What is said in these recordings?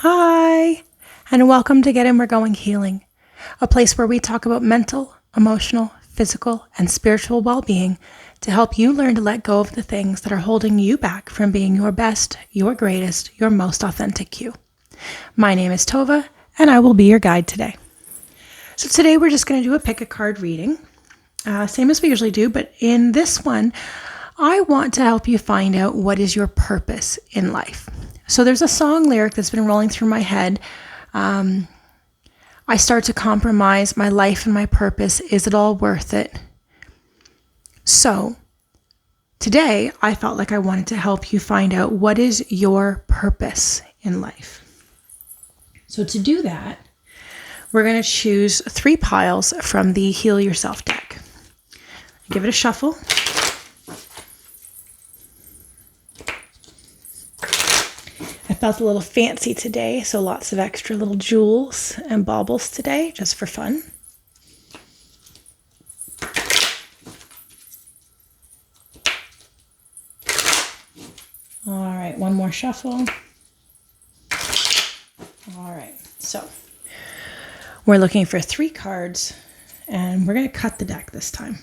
Hi, and welcome to Get In We're Going Healing, a place where we talk about mental, emotional, physical, and spiritual well-being to help you learn to let go of the things that are holding you back from being your best, your greatest, your most authentic you. My name is Tova, and I will be your guide today. So today we're just going to do a pick a card reading, same as we usually do, but in this one, I want to help you find out what is your purpose in life. So there's a song lyric that's been rolling through my head. I start to compromise my life and my purpose. Is it all worth it? So today I felt like I wanted to help you find out what is your purpose in life. So to do that, we're going to choose 3 piles from the Heal Yourself deck. Give it a shuffle. I felt a little fancy today, so lots of extra little jewels and baubles today, just for fun. All right, one more shuffle. All right, so we're looking for 3 cards, and we're going to cut the deck this time.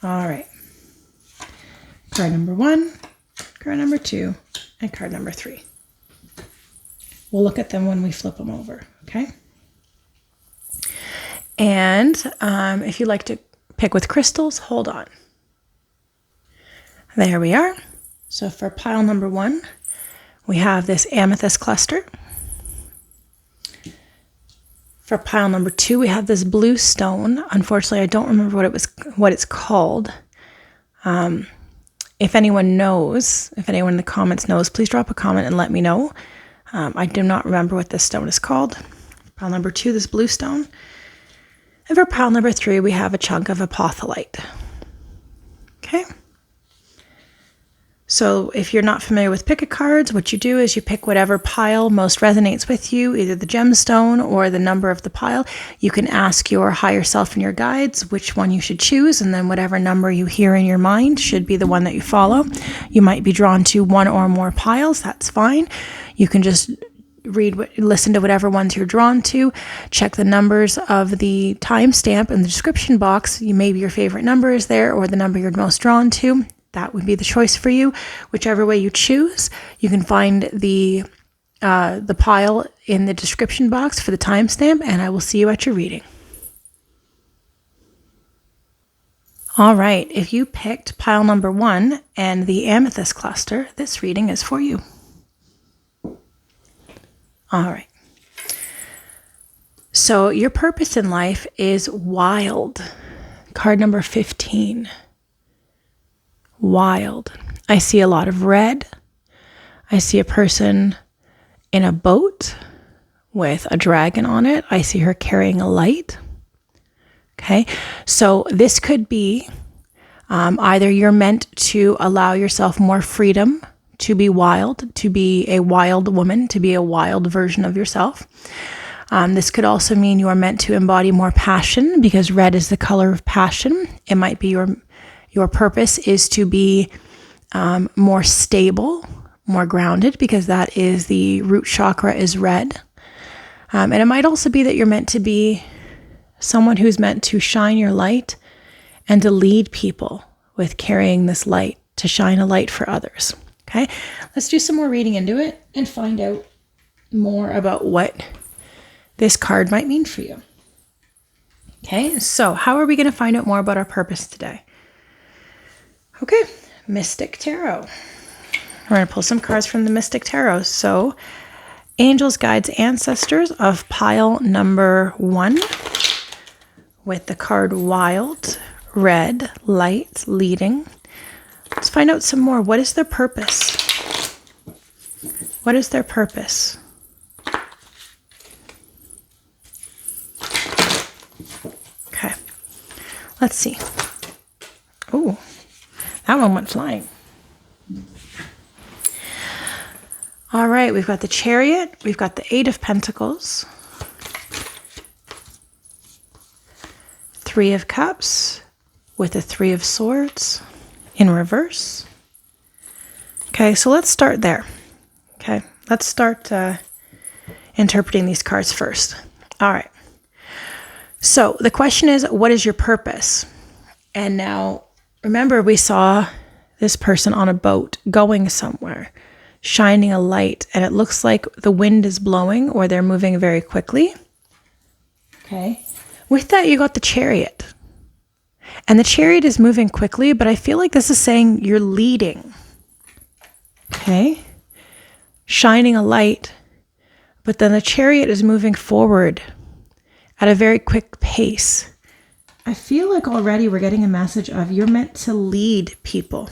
All right. Card number 1, card number 2, and card number 3. We'll look at them when we flip them over, okay? And if you like to pick with crystals, hold on. There we are. So for pile number 1, we have this amethyst cluster. For pile number 2, we have this blue stone. Unfortunately, I don't remember what it's called. If anyone knows, if anyone in the comments knows, please drop a comment and let me know. I do not remember what this stone is called. Pile number 2, this blue stone. And for pile number 3, we have a chunk of apotholite. Okay. So if you're not familiar with pick-a-cards, what you do is you pick whatever pile most resonates with you, either the gemstone or the number of the pile. You can ask your higher self and your guides which one you should choose, and then whatever number you hear in your mind should be the one that you follow. You might be drawn to one or more piles. That's fine. You can just listen to whatever ones you're drawn to. Check the numbers of the timestamp in the description box. Maybe your favorite number is there or the number you're most drawn to. That would be the choice for you. Whichever way you choose, you can find the pile in the description box for the timestamp, and I will see you at your reading. All right, if you picked pile number 1 and the amethyst cluster, this reading is for you. All right. So your purpose in life is wild. Card number 15. Wild. I see a lot of red. I see a person in a boat with a dragon on it. I see her carrying a light. Okay, so this could be either you're meant to allow yourself more freedom to be wild, to be a wild woman, to be a wild version of yourself. This could also mean you are meant to embody more passion, because red is the color of passion. It might be your purpose is to be more stable, more grounded, because that is the root chakra is red. And it might also be that you're meant to be someone who's meant to shine your light and to lead people with carrying this light, to shine a light for others. Okay, let's do some more reading into it and find out more about what this card might mean for you. Okay, so how are we going to find out more about our purpose today? Okay, Mystic Tarot. We're going to pull some cards from the Mystic Tarot. So, Angels, Guides, Ancestors of pile number 1 with the card Wild, Red, Light, Leading. Let's find out some more. What is their purpose? What is their purpose? Okay, let's see. Oh. That one went flying. All right, we've got the Chariot. We've got the 8 of Pentacles. 3 of Cups with the 3 of Swords in reverse. Okay, so let's start there. Okay, let's start interpreting these cards first. All right. So the question is, what is your purpose? And now, remember, we saw this person on a boat going somewhere, shining a light, and it looks like the wind is blowing or they're moving very quickly. Okay. With that, you got the Chariot. And the Chariot is moving quickly, but I feel like this is saying you're leading. Okay. Shining a light, but then the Chariot is moving forward at a very quick pace. I feel like already we're getting a message of you're meant to lead people.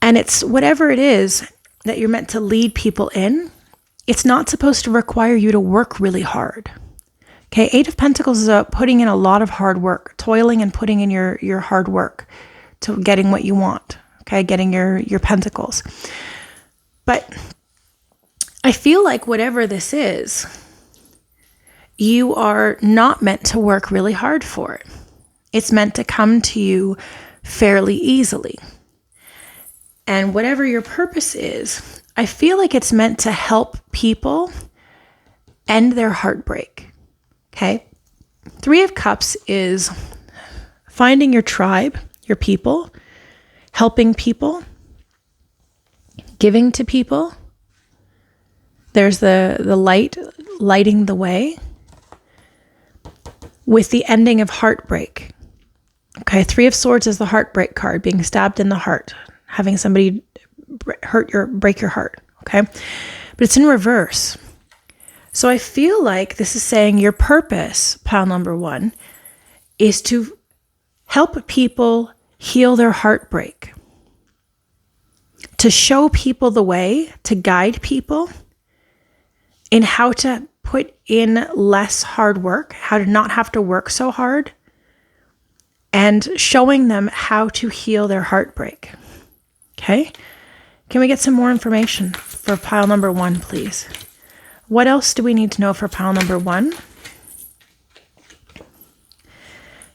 And it's whatever it is that you're meant to lead people in, it's not supposed to require you to work really hard. Okay, Eight of Pentacles is about putting in a lot of hard work, toiling and putting in your hard work to getting what you want. Okay, getting your pentacles. But I feel like whatever this is, you are not meant to work really hard for it. It's meant to come to you fairly easily. And whatever your purpose is, I feel like it's meant to help people end their heartbreak. Okay? Three of Cups is finding your tribe, your people, helping people, giving to people. There's the light, lighting the way, with the ending of heartbreak. Okay, Three of Swords is the heartbreak card, being stabbed in the heart, having somebody break your heart. Okay, but it's in reverse. So I feel like this is saying your purpose, pile number one, is to help people heal their heartbreak, to show people the way, to guide people in how to put in less hard work, how to not have to work so hard, and showing them how to heal their heartbreak. Okay? Can we get some more information for pile number one, please? What else do we need to know for pile number one?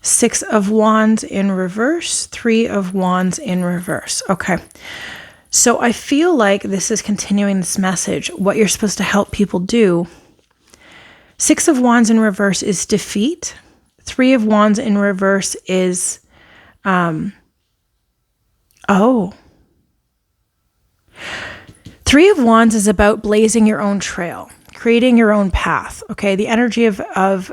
Six of Wands in reverse, Three of Wands in reverse. Okay. So I feel like this is continuing this message, what you're supposed to help people do. Six of Wands in reverse is defeat. Three of Wands in reverse is, Three of Wands is about blazing your own trail, creating your own path. Okay, the energy of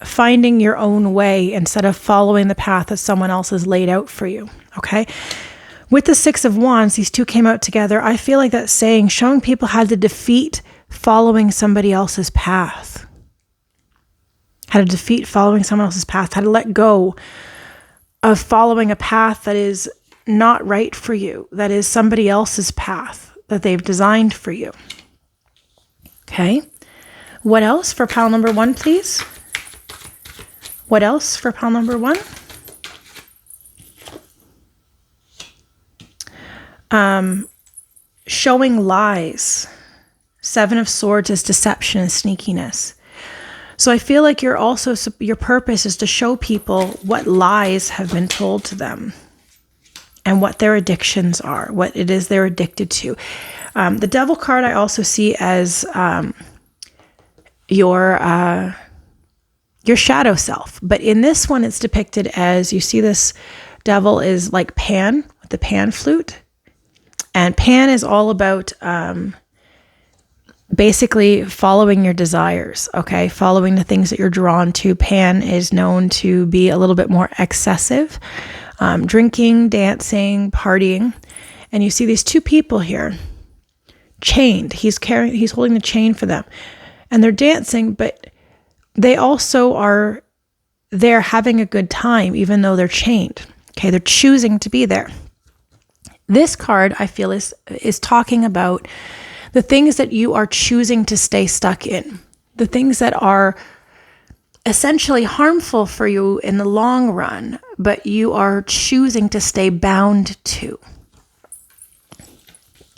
finding your own way instead of following the path that someone else has laid out for you. Okay. With the Six of Wands, these two came out together. I feel like that's saying, showing people how to defeat following somebody else's path. How to defeat following someone else's path. How to let go of following a path that is not right for you. That is somebody else's path that they've designed for you. Okay. What else for pile number one, please? What else for pile number one? Showing lies. Seven of Swords is deception and sneakiness. So I feel like your purpose is to show people what lies have been told to them and what their addictions are, what it is they're addicted to. The Devil card I also see as your shadow self. But in this one, it's depicted as, you see this devil is like Pan with the pan flute. And Pan is all about basically following your desires, okay? Following the things that you're drawn to. Pan is known to be a little bit more excessive. Drinking, dancing, partying. And you see these two people here, chained. He's holding the chain for them. And they're dancing, but they also are there having a good time, even though they're chained. Okay, they're choosing to be there. This card, I feel, is talking about the things that you are choosing to stay stuck in, the things that are essentially harmful for you in the long run, but you are choosing to stay bound to.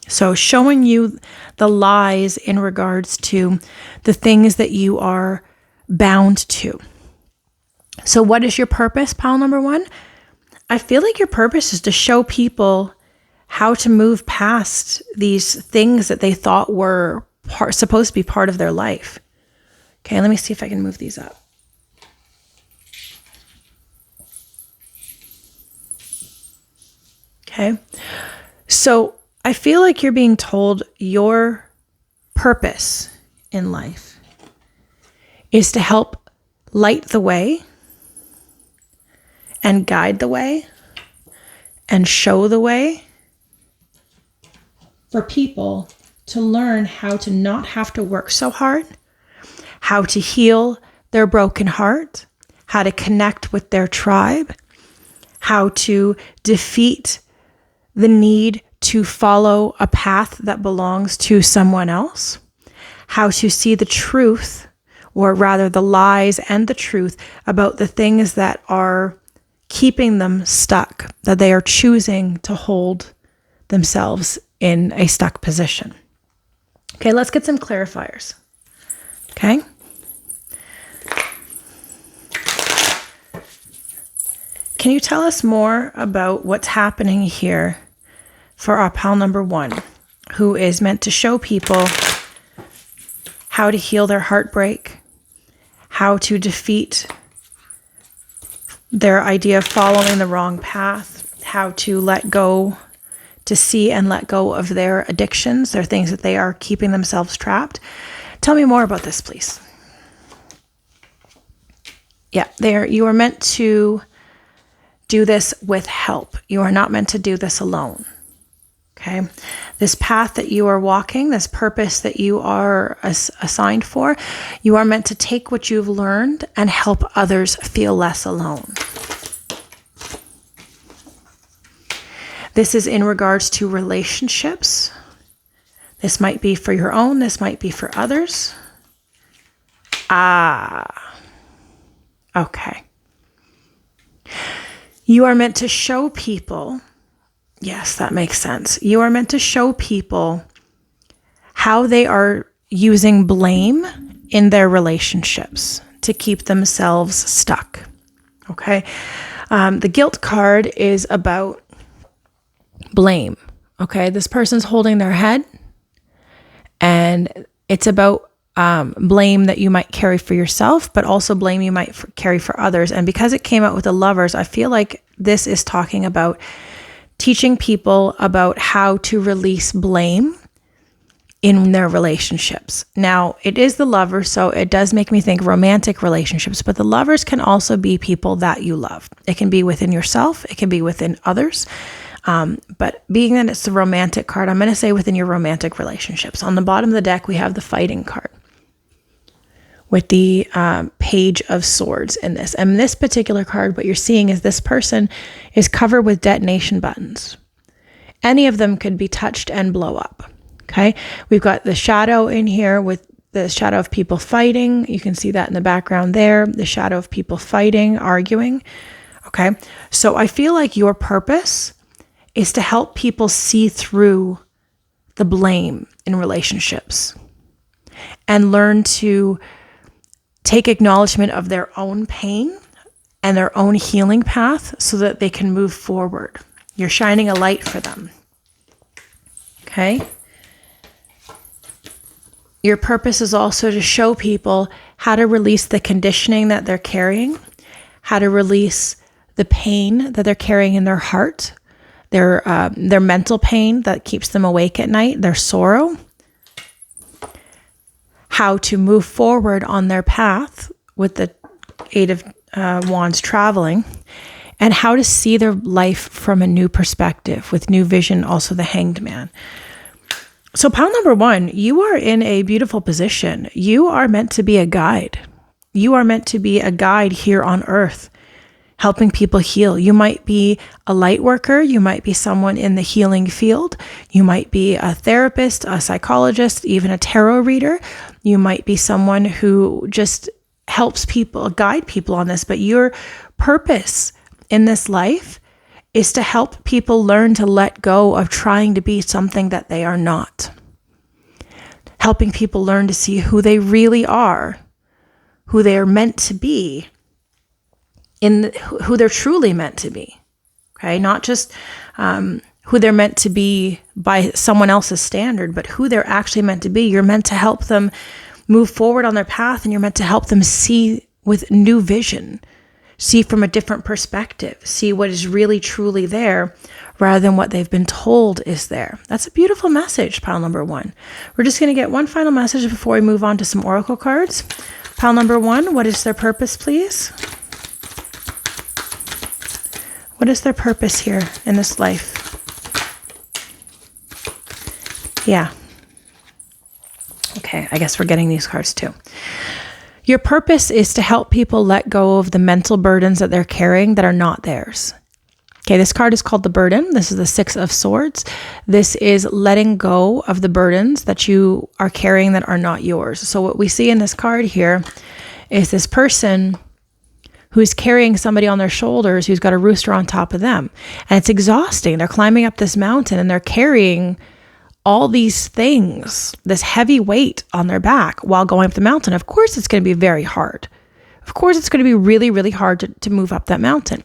So showing you the lies in regards to the things that you are bound to. So what is your purpose, pile number one? I feel like your purpose is to show people how to move past these things that they thought were supposed to be part of their life. Okay, let me see if I can move these up. Okay, so I feel like you're being told your purpose in life is to help light the way and guide the way and show the way for people to learn how to not have to work so hard, how to heal their broken heart, how to connect with their tribe, how to defeat the need to follow a path that belongs to someone else, how to see the truth, or rather the lies and the truth about the things that are keeping them stuck, that they are choosing to hold themselves in a stuck position. Okay, let's get some clarifiers. Okay. Can you tell us more about what's happening here for our pal number 1, who is meant to show people how to heal their heartbreak, how to defeat their idea of following the wrong path, how to let go, to see and let go of their addictions, their things that they are keeping themselves trapped? Tell me more about this, please. Yeah, you are meant to do this with help. You are not meant to do this alone. Okay? This path that you are walking, this purpose that you are assigned for, you are meant to take what you've learned and help others feel less alone. This is in regards to relationships. This might be for your own, this might be for others. Okay. You are meant to show people, yes, that makes sense. You are meant to show people how they are using blame in their relationships to keep themselves stuck. Okay. The guilt card is about blame. Okay. This person's holding their head, and it's about blame that you might carry for yourself, but also blame you might carry for others. And because it came out with the Lovers, I feel like this is talking about teaching people about how to release blame in their relationships. Now, it is the Lovers, so it does make me think romantic relationships, but the Lovers can also be people that you love. It can be within yourself, it can be within others. But being that it's the romantic card, I'm going to say within your romantic relationships. On the bottom of the deck, we have the Fighting card with the Page of Swords in this. And this particular card, what you're seeing is this person is covered with detonation buttons. Any of them could be touched and blow up. Okay. We've got the shadow in here with the shadow of people fighting. You can see that in the background there. The shadow of people fighting, arguing. Okay. So I feel like your purpose is to help people see through the blame in relationships and learn to take acknowledgement of their own pain and their own healing path so that they can move forward. You're shining a light for them. Okay? Your purpose is also to show people how to release the conditioning that they're carrying, how to release the pain that they're carrying in their heart, their mental pain that keeps them awake at night, their sorrow, how to move forward on their path with the Eight of Wands traveling, and how to see their life from a new perspective with new vision, also the Hanged Man. So pile number 1, you are in a beautiful position. You are meant to be a guide. You are meant to be a guide here on earth, helping people heal. You might be a light worker. You might be someone in the healing field. You might be a therapist, a psychologist, even a tarot reader. You might be someone who just helps people, guide people on this. But your purpose in this life is to help people learn to let go of trying to be something that they are not. Helping people learn to see who they really are, who they are meant to be, who they're truly meant to be. Okay, not just who they're meant to be by someone else's standard, but who they're actually meant to be. You're meant to help them move forward on their path, and you're meant to help them see with new vision, see from a different perspective, see what is really truly there rather than what they've been told is there. That's a beautiful message, pile number 1. We're just going to get one final message before we move on to some oracle cards. Pile number 1, what is their purpose, please? What is their purpose here in this life? Yeah. Okay, I guess we're getting these cards too. Your purpose is to help people let go of the mental burdens that they're carrying that are not theirs. Okay, this card is called the burden. This is the 6 of Swords. This is letting go of the burdens that you are carrying that are not yours. So what we see in this card here is this person who's carrying somebody on their shoulders who's got a rooster on top of them. And it's exhausting. They're climbing up this mountain and they're carrying all these things, this heavy weight on their back while going up the mountain. Of course, it's going to be very hard. Of course, it's going to be really, really hard to move up that mountain.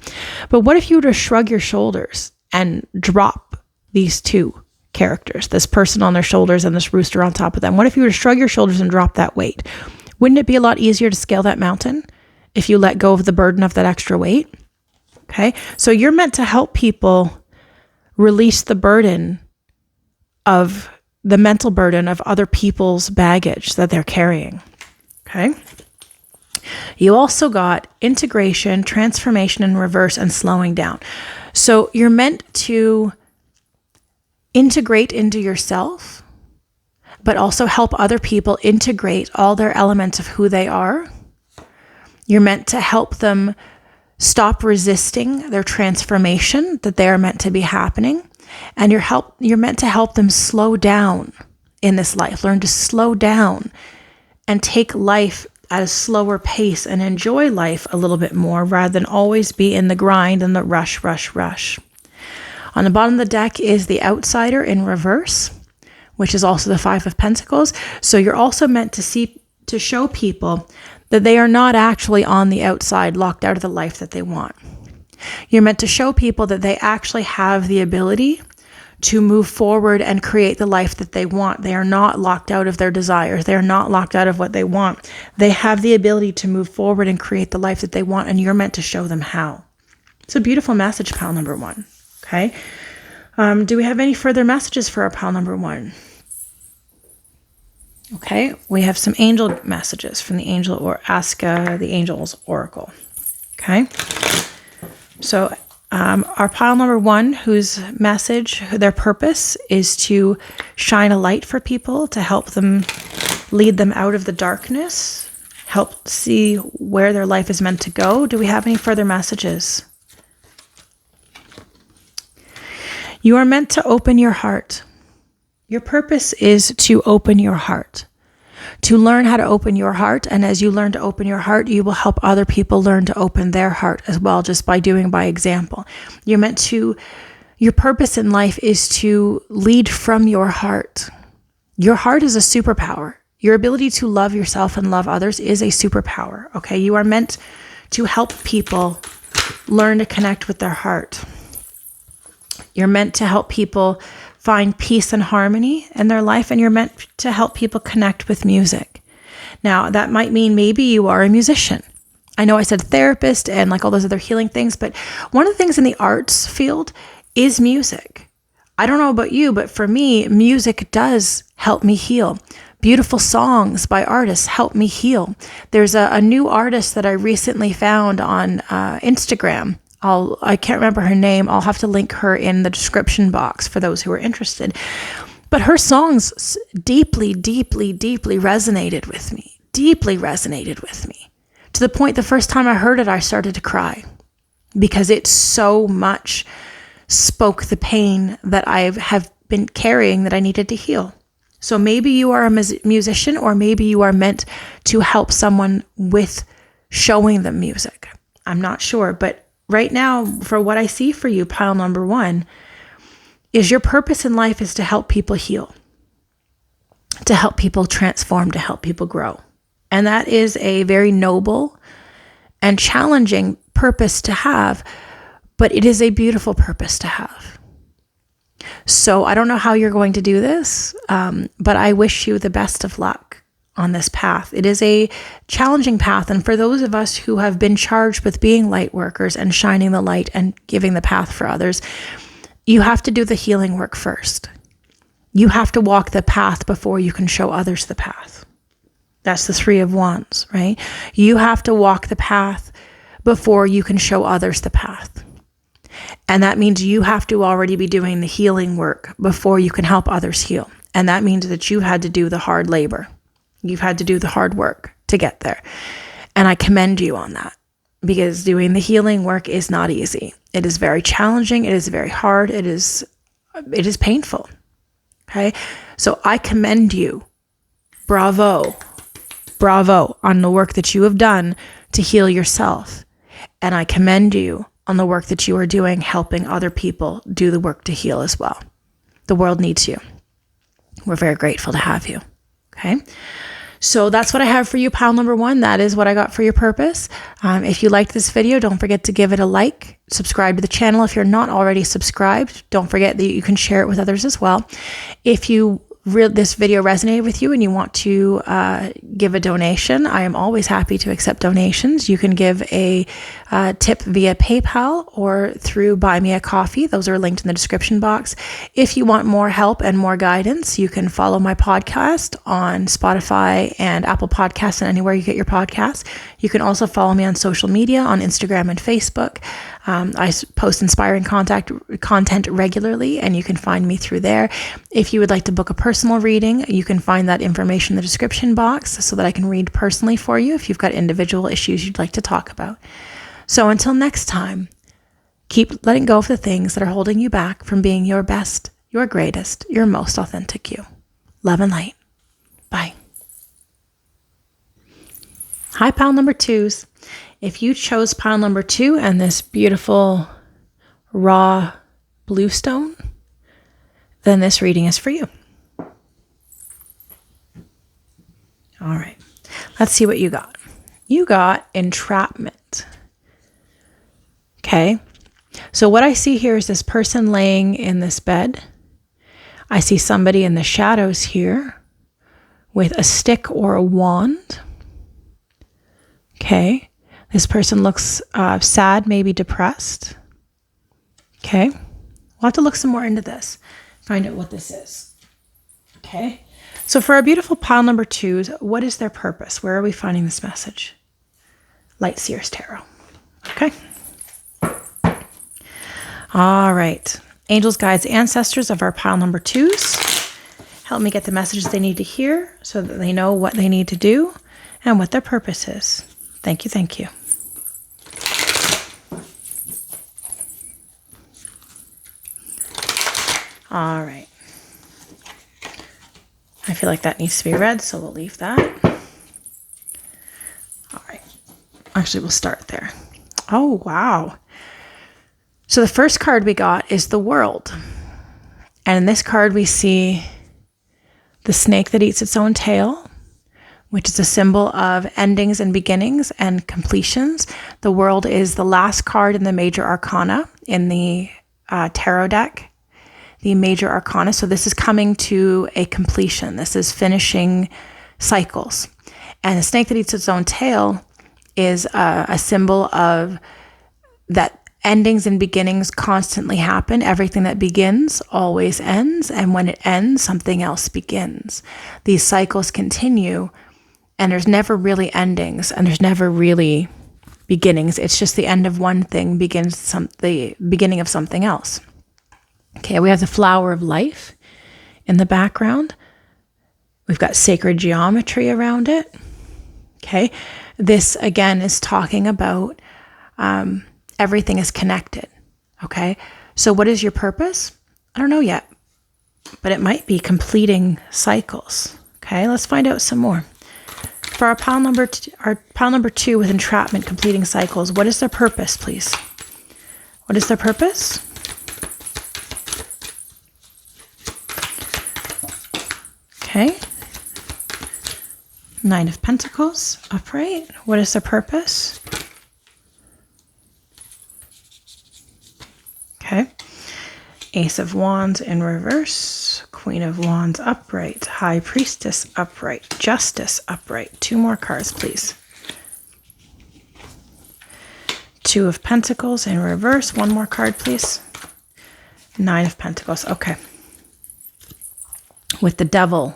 But what if you were to shrug your shoulders and drop these two characters, this person on their shoulders and this rooster on top of them? What if you were to shrug your shoulders and drop that weight? Wouldn't it be a lot easier to scale that mountain if you let go of the burden of that extra weight? Okay, so you're meant to help people release the burden of the mental burden of other people's baggage that they're carrying. Okay. You also got integration, transformation in reverse, and slowing down. So you're meant to integrate into yourself, but also help other people integrate all their elements of who they are. You're meant to help them stop resisting their transformation that they are meant to be happening. And you're meant to help them slow down in this life, learn to slow down and take life at a slower pace and enjoy life a little bit more rather than always be in the grind and the rush. On the bottom of the deck is the outsider in reverse, which is also the 5 of Pentacles. So you're also meant to show people that they are not actually on the outside, locked out of the life that they want. You're meant to show people that they actually have the ability to move forward and create the life that they want. They are not locked out of their desires. They are not locked out of what they want. They have the ability to move forward and create the life that they want, and you're meant to show them how. It's a beautiful message, pile number 1. Okay. Do we have any further messages for our pile number 1? Okay. We have some angel messages from the angel or ask the angel's oracle. Okay. So our pile number 1, whose message, their purpose is to shine a light for people, to help them, lead them out of the darkness, help see where their life is meant to go. Do we have any further messages? You are meant to open your heart. Your purpose is to open your heart, to learn how to open your heart. And as you learn to open your heart, you will help other people learn to open their heart as well, just by doing by example. You're meant to, your purpose in life is to lead from your heart. Your heart is a superpower. Your ability to love yourself and love others is a superpower. Okay. You are meant to help people learn to connect with their heart. You're meant to help people find peace and harmony in their life, and you're meant to help people connect with music. Now, that might mean maybe you are a musician. I know I said therapist and like all those other healing things, but one of the things in the arts field is music. I don't know about you, but for me, music does help me heal. Beautiful songs by artists help me heal. There's a new artist that I recently found on Instagram. I can't remember her name. I'll have to link her in the description box for those who are interested. But her songs deeply resonated with me. Deeply resonated with me. To the point the first time I heard it, I started to cry. Because it so much spoke the pain that I have been carrying that I needed to heal. So maybe you are a musician, or maybe you are meant to help someone with showing them music. I'm not sure, but right now, for what I see for you, pile number 1, is your purpose in life is to help people heal, to help people transform, to help people grow. And that is a very noble and challenging purpose to have, but it is a beautiful purpose to have. So I don't know how you're going to do this, but I wish you the best of luck on this path. It is a challenging path. And for those of us who have been charged with being light workers and shining the light and giving the path for others, you have to do the healing work first. You have to walk the path before you can show others the path. That's the Three of Wands, right? You have to walk the path before you can show others the path. And that means you have to already be doing the healing work before you can help others heal. And that means that you've had to do the hard labor. You've had to do the hard work to get there. And I commend you on that, because doing the healing work is not easy. It is very challenging. It is very hard. It is painful. Okay. So I commend you. Bravo on the work that you have done to heal yourself. And I commend you on the work that you are doing, helping other people do the work to heal as well. The world needs you. We're very grateful to have you. Okay. So that's what I have for you, pile number one. That is what I got for your purpose. If you liked this video, don't forget to give it a like, subscribe to the channel. If you're not already subscribed, don't forget that you can share it with others as well. If this video resonated with you and you want to give a donation, I am always happy to accept donations. You can give a tip via PayPal or through Buy Me a Coffee. Those are linked in the description box. If you want more help and more guidance, you can follow my podcast on Spotify and Apple Podcasts and anywhere you get your podcasts. You can also follow me on social media on Instagram and Facebook. I post inspiring content regularly, and you can find me through there. If you would like to book a personal reading, you can find that information in the description box so that I can read personally for you if you've got individual issues you'd like to talk about. So until next time, keep letting go of the things that are holding you back from being your best, your greatest, your most authentic you. Love and light. Bye. Hi, pile number twos. If you chose pile number 2 and this beautiful raw blue stone, then this reading is for you. All right, let's see what you got. You got entrapment. Okay, so what I see here is this person laying in this bed. I see somebody in the shadows here with a stick or a wand. Okay. This person looks sad, maybe depressed. Okay. We'll have to look some more into this, find out what this is. Okay. So for our beautiful pile number 2s, what is their purpose? Where are we finding this message? Light Seers Tarot. Okay. All right. Angels, guides, ancestors of our pile number 2s, help me get the messages they need to hear so that they know what they need to do and what their purpose is. Thank you. Thank you. All right. I feel like that needs to be read, so we'll leave that. All right. Actually, we'll start there. Oh, wow. So the first card we got is the World. And in this card, we see the snake that eats its own tail, which is a symbol of endings and beginnings and completions. The World is the last card in the major arcana in the tarot deck, the major arcana. So this is coming to a completion. This is finishing cycles. And the snake that eats its own tail is a symbol of that endings and beginnings constantly happen. Everything that begins always ends. And when it ends, something else begins. These cycles continue. And there's never really endings and there's never really beginnings. It's just the end of one thing begins the beginning of something else. Okay, we have the flower of life in the background. We've got sacred geometry around it. Okay, this again is talking about everything is connected. Okay, so what is your purpose? I don't know yet, but it might be completing cycles. Okay, let's find out some more. For our pile number 2 with entrapment, completing cycles, what is their purpose, please? What is their purpose? Okay. Nine of Pentacles, upright. What is their purpose? Okay. Ace of Wands in reverse, Queen of Wands upright, High Priestess upright, Justice upright. 2 more cards, please. 2 of Pentacles in reverse. 1 more card, please. 9 of Pentacles. Okay. With the Devil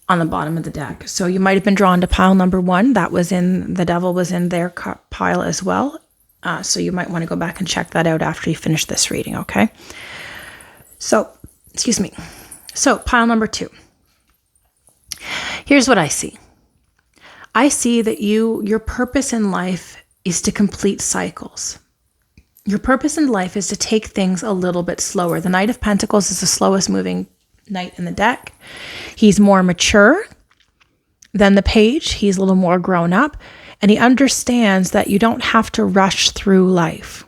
on the bottom of the deck. So you might have been drawn to pile number 1. That was in, the Devil was in their pile as well. So you might want to go back and check that out after you finish this reading, okay? So, excuse me. So, pile number 2. Here's what I see. I see that your purpose in life is to complete cycles. Your purpose in life is to take things a little bit slower. The Knight of Pentacles is the slowest moving knight in the deck. He's more mature than the Page. He's a little more grown up. And he understands that you don't have to rush through life.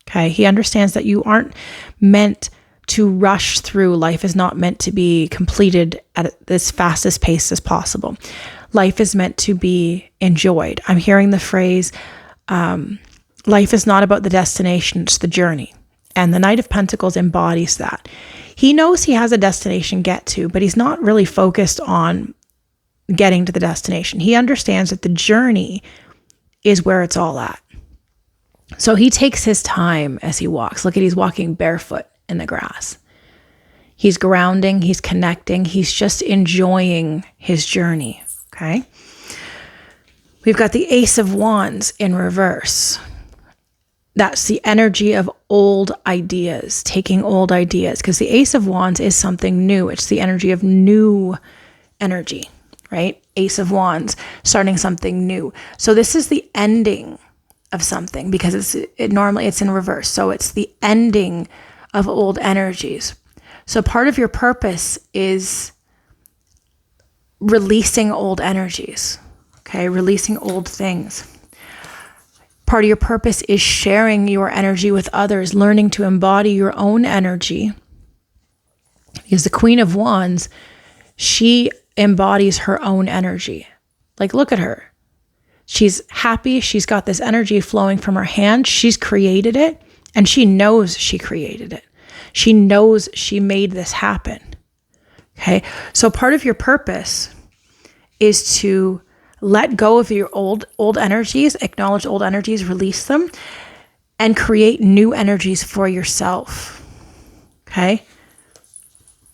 Okay. He understands that you aren't meant to rush through. Life is not meant to be completed at as fastest pace as possible. Life is meant to be enjoyed. I'm hearing the phrase, life is not about the destination, it's the journey. And the Knight of Pentacles embodies that. He knows he has a destination to get to, but he's not really focused on getting to the destination. He understands that the journey is where it's all at. So he takes his time as he walks. Look at, he's walking barefoot in the grass. He's grounding, he's connecting, he's just enjoying his journey, okay? We've got the Ace of Wands in reverse. That's the energy of old ideas, taking old ideas, because the Ace of Wands is something new. It's the energy of new energy, right? Ace of Wands, starting something new. So this is the ending of something, because normally it's in reverse. So it's the ending of old energies. So part of your purpose is releasing old energies, okay? Releasing old things. Part of your purpose is sharing your energy with others, learning to embody your own energy. Because the Queen of Wands, she embodies her own energy. Like, look at her. She's happy. She's got this energy flowing from her hand. She's created it, and she knows she created it. She knows she made this happen. Okay. So part of your purpose is to let go of your old energies, acknowledge old energies, release them, and create new energies for yourself. Okay?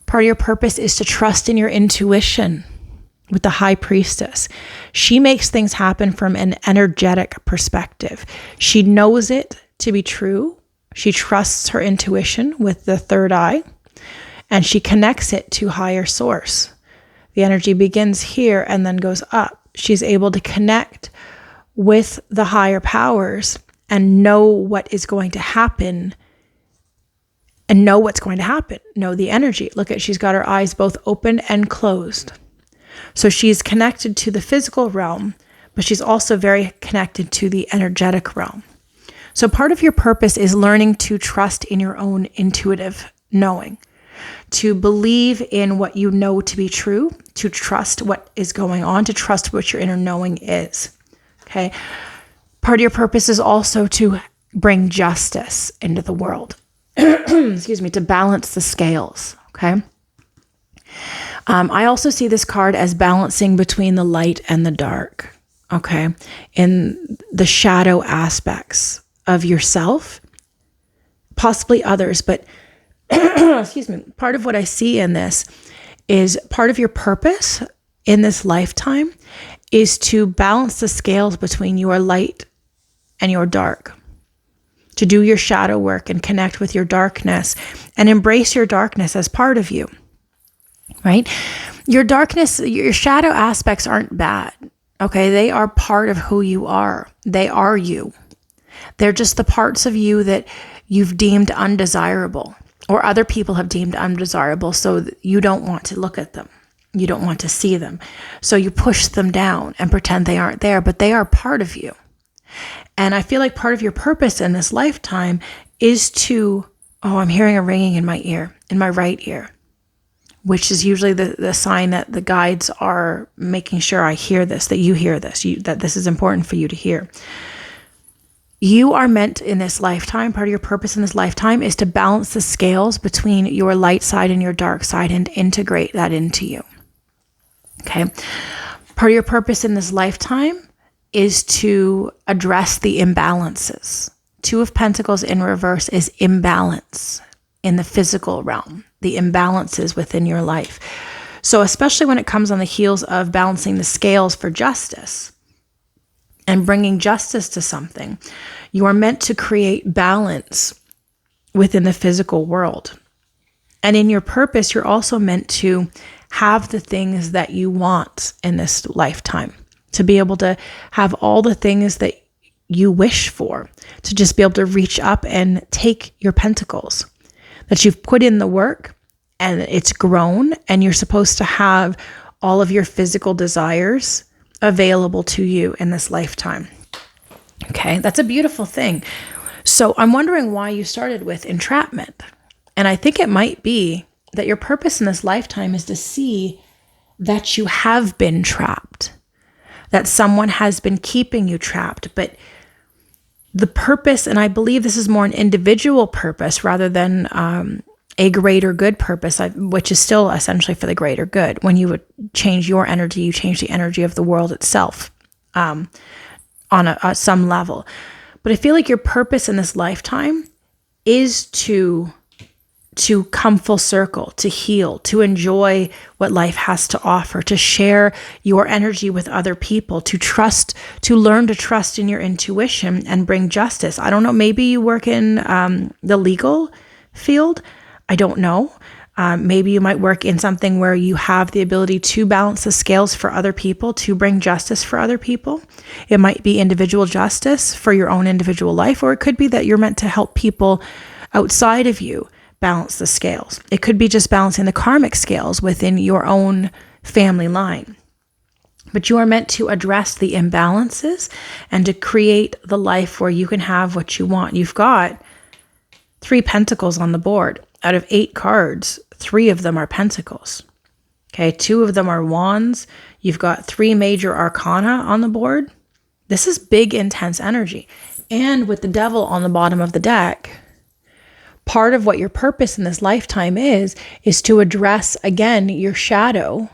Part of your purpose is to trust in your intuition with the High Priestess. She makes things happen from an energetic perspective. She knows it to be true. She trusts her intuition with the third eye, and she connects it to higher source. The energy begins here and then goes up. She's able to connect with the higher powers and know what is going to happen, and know what's going to happen. Know the energy. Look at, she's got her eyes both open and closed. So she's connected to the physical realm, but she's also very connected to the energetic realm. So part of your purpose is learning to trust in your own intuitive knowing, to believe in what you know to be true, to trust what is going on, to trust what your inner knowing is. Okay. Part of your purpose is also to bring justice into the world. Excuse me, to balance the scales. Okay. I also see this card as balancing between the light and the dark. Okay. In the shadow aspects of yourself, possibly others, but excuse me, part of what I see in this is part of your purpose in this lifetime is to balance the scales between your light and your dark, to do your shadow work and connect with your darkness and embrace your darkness as part of you, right? Your darkness, your shadow aspects aren't bad, okay? They are part of who you are. They are you. They're just the parts of you that you've deemed undesirable, or other people have deemed undesirable, so you don't want to look at them. You don't want to see them. So you push them down and pretend they aren't there, but they are part of you. And I feel like part of your purpose in this lifetime is to, I'm hearing a ringing in my ear, in my right ear, which is usually the sign that the guides are making sure I hear this, that you hear this, that this is important for you to hear. You are meant in this lifetime, part of your purpose in this lifetime is to balance the scales between your light side and your dark side and integrate that into you. Okay. Part of your purpose in this lifetime is to address the imbalances. Two of Pentacles in reverse is imbalance in the physical realm, the imbalances within your life. So especially when it comes on the heels of balancing the scales for justice and bringing justice to something, you are meant to create balance within the physical world. And in your purpose, you're also meant to have the things that you want in this lifetime, to be able to have all the things that you wish for, to just be able to reach up and take your pentacles, that you've put in the work and it's grown, and you're supposed to have all of your physical desires available to you in this lifetime. Okay, that's a beautiful thing. So I'm wondering why you started with entrapment. And I think it might be that your purpose in this lifetime is to see that you have been trapped, that someone has been keeping you trapped. But the purpose, and I believe this is more an individual purpose rather than a greater good purpose, which is still essentially for the greater good. When you would change your energy, you change the energy of the world itself on some level. But I feel like your purpose in this lifetime is to come full circle, to heal, to enjoy what life has to offer, to share your energy with other people, to trust, to learn to trust in your intuition and bring justice. I don't know, maybe you work in the legal field. I don't know. Maybe you might work in something where you have the ability to balance the scales for other people, to bring justice for other people. It might be individual justice for your own individual life, or it could be that you're meant to help people outside of you balance the scales. It could be just balancing the karmic scales within your own family line. But you are meant to address the imbalances and to create the life where you can have what you want. You've got 3 pentacles on the board. Out of 8 cards, 3 of them are pentacles. Okay, 2 of them are wands. You've got 3 major arcana on the board. This is big, intense energy. And with the devil on the bottom of the deck, part of what your purpose in this lifetime is to address, again, your shadow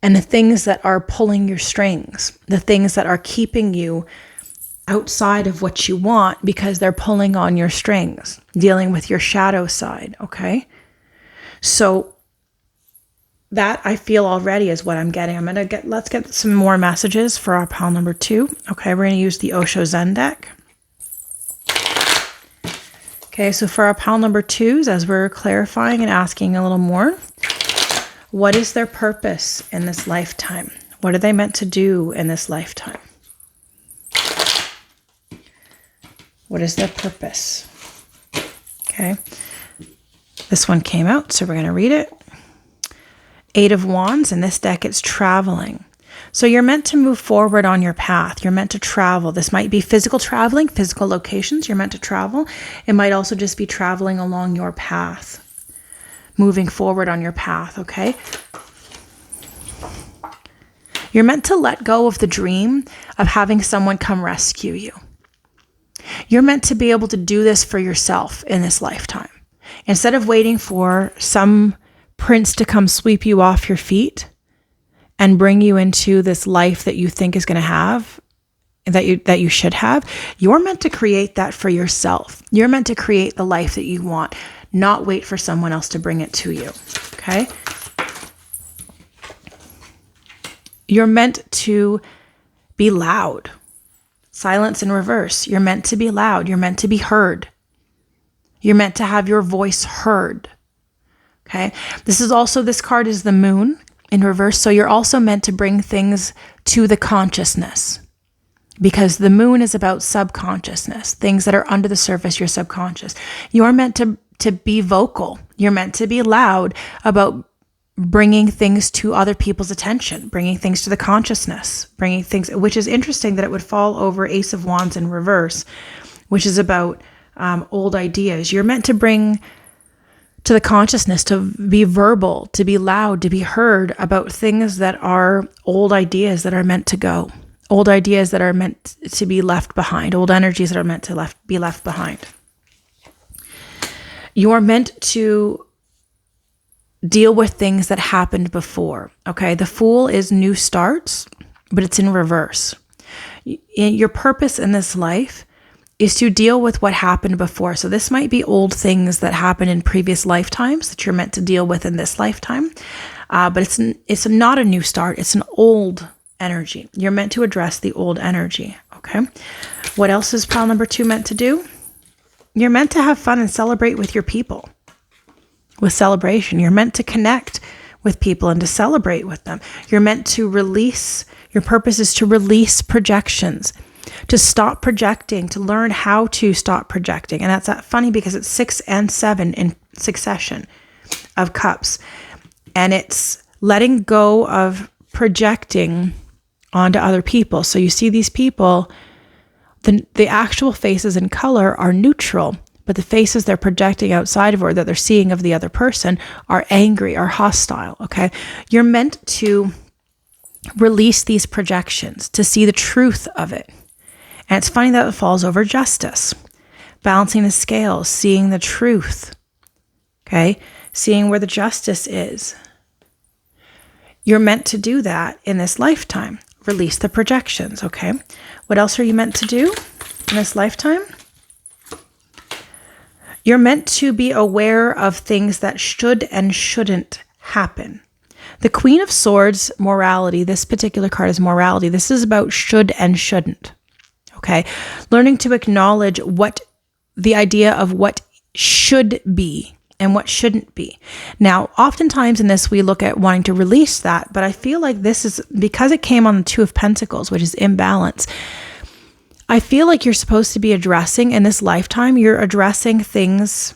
and the things that are pulling your strings, the things that are keeping you outside of what you want because they're pulling on your strings, dealing with your shadow side, okay? So that I feel already is what I'm getting. Let's get some more messages for our pile number 2. Okay, we're going to use the Osho Zen deck. Okay, so for our pile number 2s, as we're clarifying and asking a little more, what is their purpose in this lifetime? What are they meant to do in this lifetime? What is their purpose? Okay, this one came out, so we're going to read it. 8 of Wands. In this deck, it's traveling. So you're meant to move forward on your path. You're meant to travel. This might be physical traveling, physical locations. You're meant to travel. It might also just be traveling along your path, moving forward on your path, okay? You're meant to let go of the dream of having someone come rescue you. You're meant to be able to do this for yourself in this lifetime. Instead of waiting for some prince to come sweep you off your feet and bring you into this life that you think is going to have, that you should have, you're meant to create that for yourself. You're meant to create the life that you want, not wait for someone else to bring it to you, okay? You're meant to be loud. Silence in reverse. You're meant to be loud. You're meant to be heard. You're meant to have your voice heard. Okay. This card is the moon in reverse. So you're also meant to bring things to the consciousness, because the moon is about subconsciousness, things that are under the surface, your subconscious. You're meant to be vocal. You're meant to be loud about bringing things to other people's attention, bringing things to the consciousness, bringing things, which is interesting that it would fall over Ace of Wands in reverse, which is about old ideas. You're meant to bring to the consciousness, to be verbal, to be loud, to be heard about things that are old ideas that are meant to go, old ideas that are meant to be left behind, old energies that are meant to be left behind. You are meant to deal with things that happened before, okay? The Fool is new starts, but it's in reverse. Your purpose in this life is to deal with what happened before. So this might be old things that happened in previous lifetimes that you're meant to deal with in this lifetime. But it's not a new start. It's an old energy. You're meant to address the old energy, okay? What else is pile number 2 meant to do? You're meant to have fun and celebrate with your people. With celebration, you're meant to connect with people and to celebrate with them. You're meant to release, your purpose is to release projections, to stop projecting, to learn how to stop projecting. And that's funny because it's 6 and 7 in succession of cups. And it's letting go of projecting onto other people. So you see these people, the actual faces in color are neutral, but the faces they're projecting outside of or that they're seeing of the other person are angry, are hostile, okay? You're meant to release these projections, to see the truth of it. And it's funny that it falls over justice, balancing the scales, seeing the truth, okay? Seeing where the justice is. You're meant to do that in this lifetime. Release the projections, okay? What else are you meant to do in this lifetime? You're meant to be aware of things that should and shouldn't happen. The Queen of Swords, morality, this particular card is morality. This is about should and shouldn't, okay? Learning to acknowledge what the idea of what should be and what shouldn't be. Now, oftentimes in this, we look at wanting to release that, but I feel like this is, because it came on the 2 of Pentacles, which is imbalance, I feel like you're supposed to be addressing in this lifetime, you're addressing things,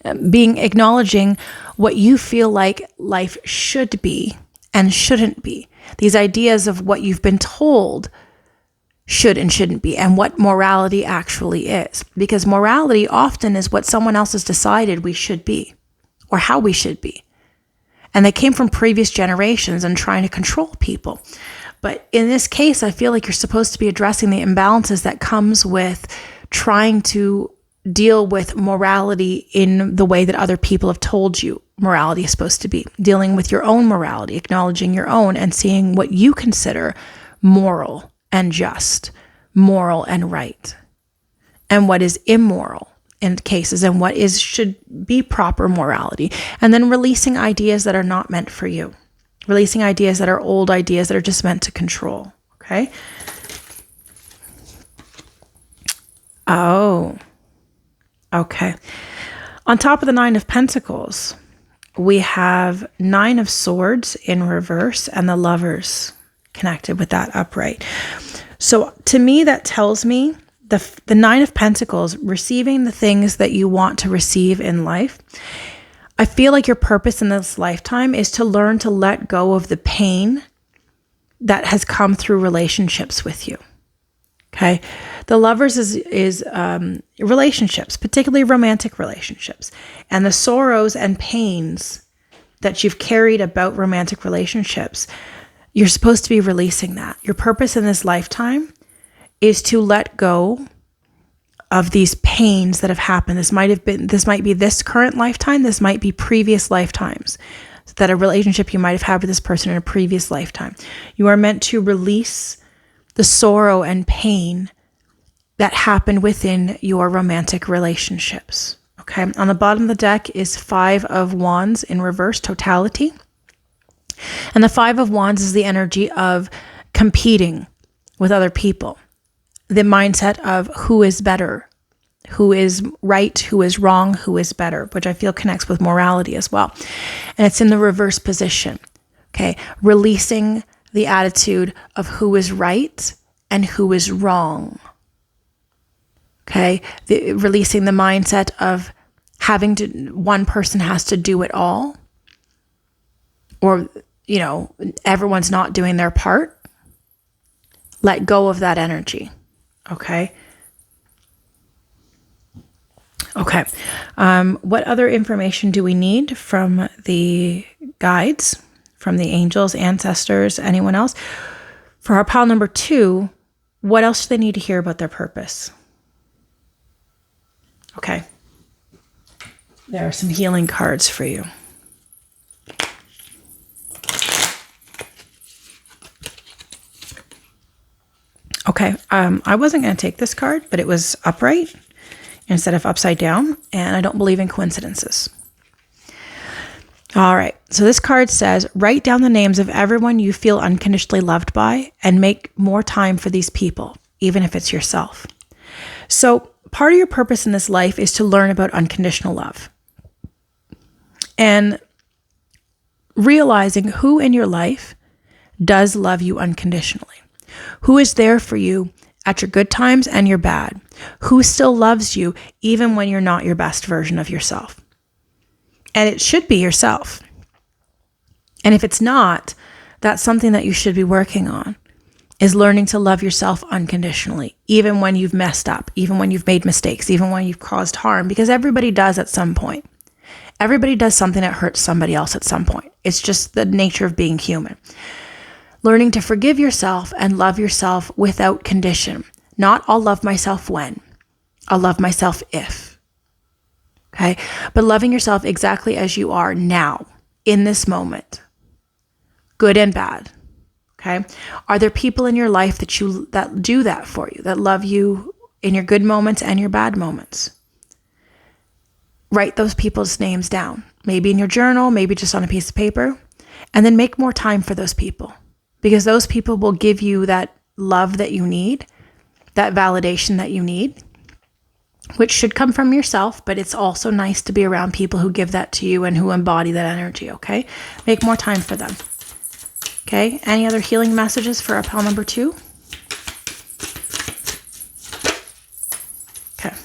acknowledging what you feel like life should be and shouldn't be. These ideas of what you've been told should and shouldn't be, and what morality actually is. Because morality often is what someone else has decided we should be, or how we should be. And they came from previous generations and trying to control people. But in this case, I feel like you're supposed to be addressing the imbalances that comes with trying to deal with morality in the way that other people have told you morality is supposed to be. Dealing with your own morality, acknowledging your own, and seeing what you consider moral and just, moral and right, and what is immoral in cases, and what should be proper morality. And then releasing ideas that are not meant for you. Releasing ideas that are old ideas that are just meant to control, okay? Oh, okay. On top of the 9 of Pentacles, we have 9 of Swords in reverse and the Lovers connected with that upright. So to me, that tells me the 9 of Pentacles, receiving the things that you want to receive in life. I feel like your purpose in this lifetime is to learn to let go of the pain that has come through relationships with you. Okay. The Lovers is relationships, particularly romantic relationships, and the sorrows and pains that you've carried about romantic relationships. You're supposed to be releasing that. Your purpose in this lifetime is to let go of these pains that have happened. This might be this current lifetime. This might be previous lifetimes. That a relationship you might have had with this person in a previous lifetime. You are meant to release the sorrow and pain that happened within your romantic relationships. Okay. On the bottom of the deck is 5 of Wands in reverse, totality. And the 5 of Wands is the energy of competing with other people. The mindset of who is better, who is right, who is wrong, who is better, which I feel connects with morality as well. And it's in the reverse position. Okay. Releasing the attitude of who is right and who is wrong. Okay. Releasing the mindset of one person has to do it all, or, everyone's not doing their part. Let go of that energy. Okay. Okay. What other information do we need from the guides, from the angels, ancestors, anyone else? For our pile number 2, what else do they need to hear about their purpose? Okay. There are some healing cards for you. Okay, I wasn't going to take this card, but it was upright instead of upside down, and I don't believe in coincidences. All right, so this card says, write down the names of everyone you feel unconditionally loved by and make more time for these people, even if it's yourself. So part of your purpose in this life is to learn about unconditional love and realizing who in your life does love you unconditionally, who is there for you at your good times and your bad, who still loves you even when you're not your best version of yourself. And it should be yourself. And if it's not, that's something that you should be working on, is learning to love yourself unconditionally, even when you've messed up, even when you've made mistakes, even when you've caused harm, because everybody does at some point. Everybody does something that hurts somebody else at some point. It's just the nature of being human. Learning to forgive yourself and love yourself without condition. Not I'll love myself when. I'll love myself if. Okay? But loving yourself exactly as you are now, in this moment. Good and bad. Okay? Are there people in your life that do that for you, that love you in your good moments and your bad moments? Write those people's names down. Maybe in your journal, maybe just on a piece of paper. And then make more time for those people. Because those people will give you that love that you need, that validation that you need, which should come from yourself, but it's also nice to be around people who give that to you and who embody that energy, okay? Make more time for them. Okay, any other healing messages for our pile number 2? Okay.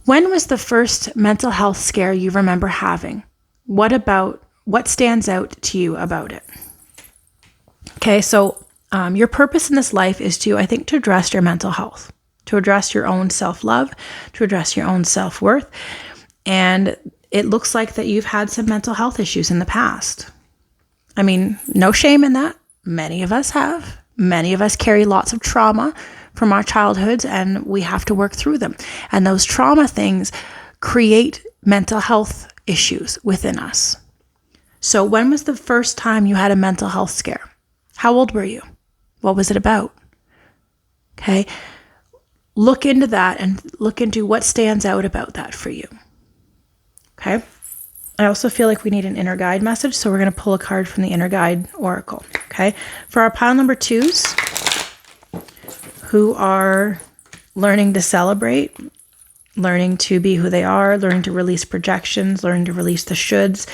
When was the first mental health scare you remember having? What stands out to you about it? Okay, so your purpose in this life is to address your mental health, to address your own self-love, to address your own self-worth. And it looks like that you've had some mental health issues in the past. I mean, no shame in that. Many of us have. Many of us carry lots of trauma from our childhoods, and we have to work through them. And those trauma things create mental health issues within us. So when was the first time you had a mental health scare? How old were you? What was it about? Okay. Look into that and look into what stands out about that for you. Okay. I also feel like we need an inner guide message, so we're going to pull a card from the inner guide oracle. Okay. For our pile number 2s, who are learning to celebrate, learning to be who they are, learning to release projections, learning to release the shoulds,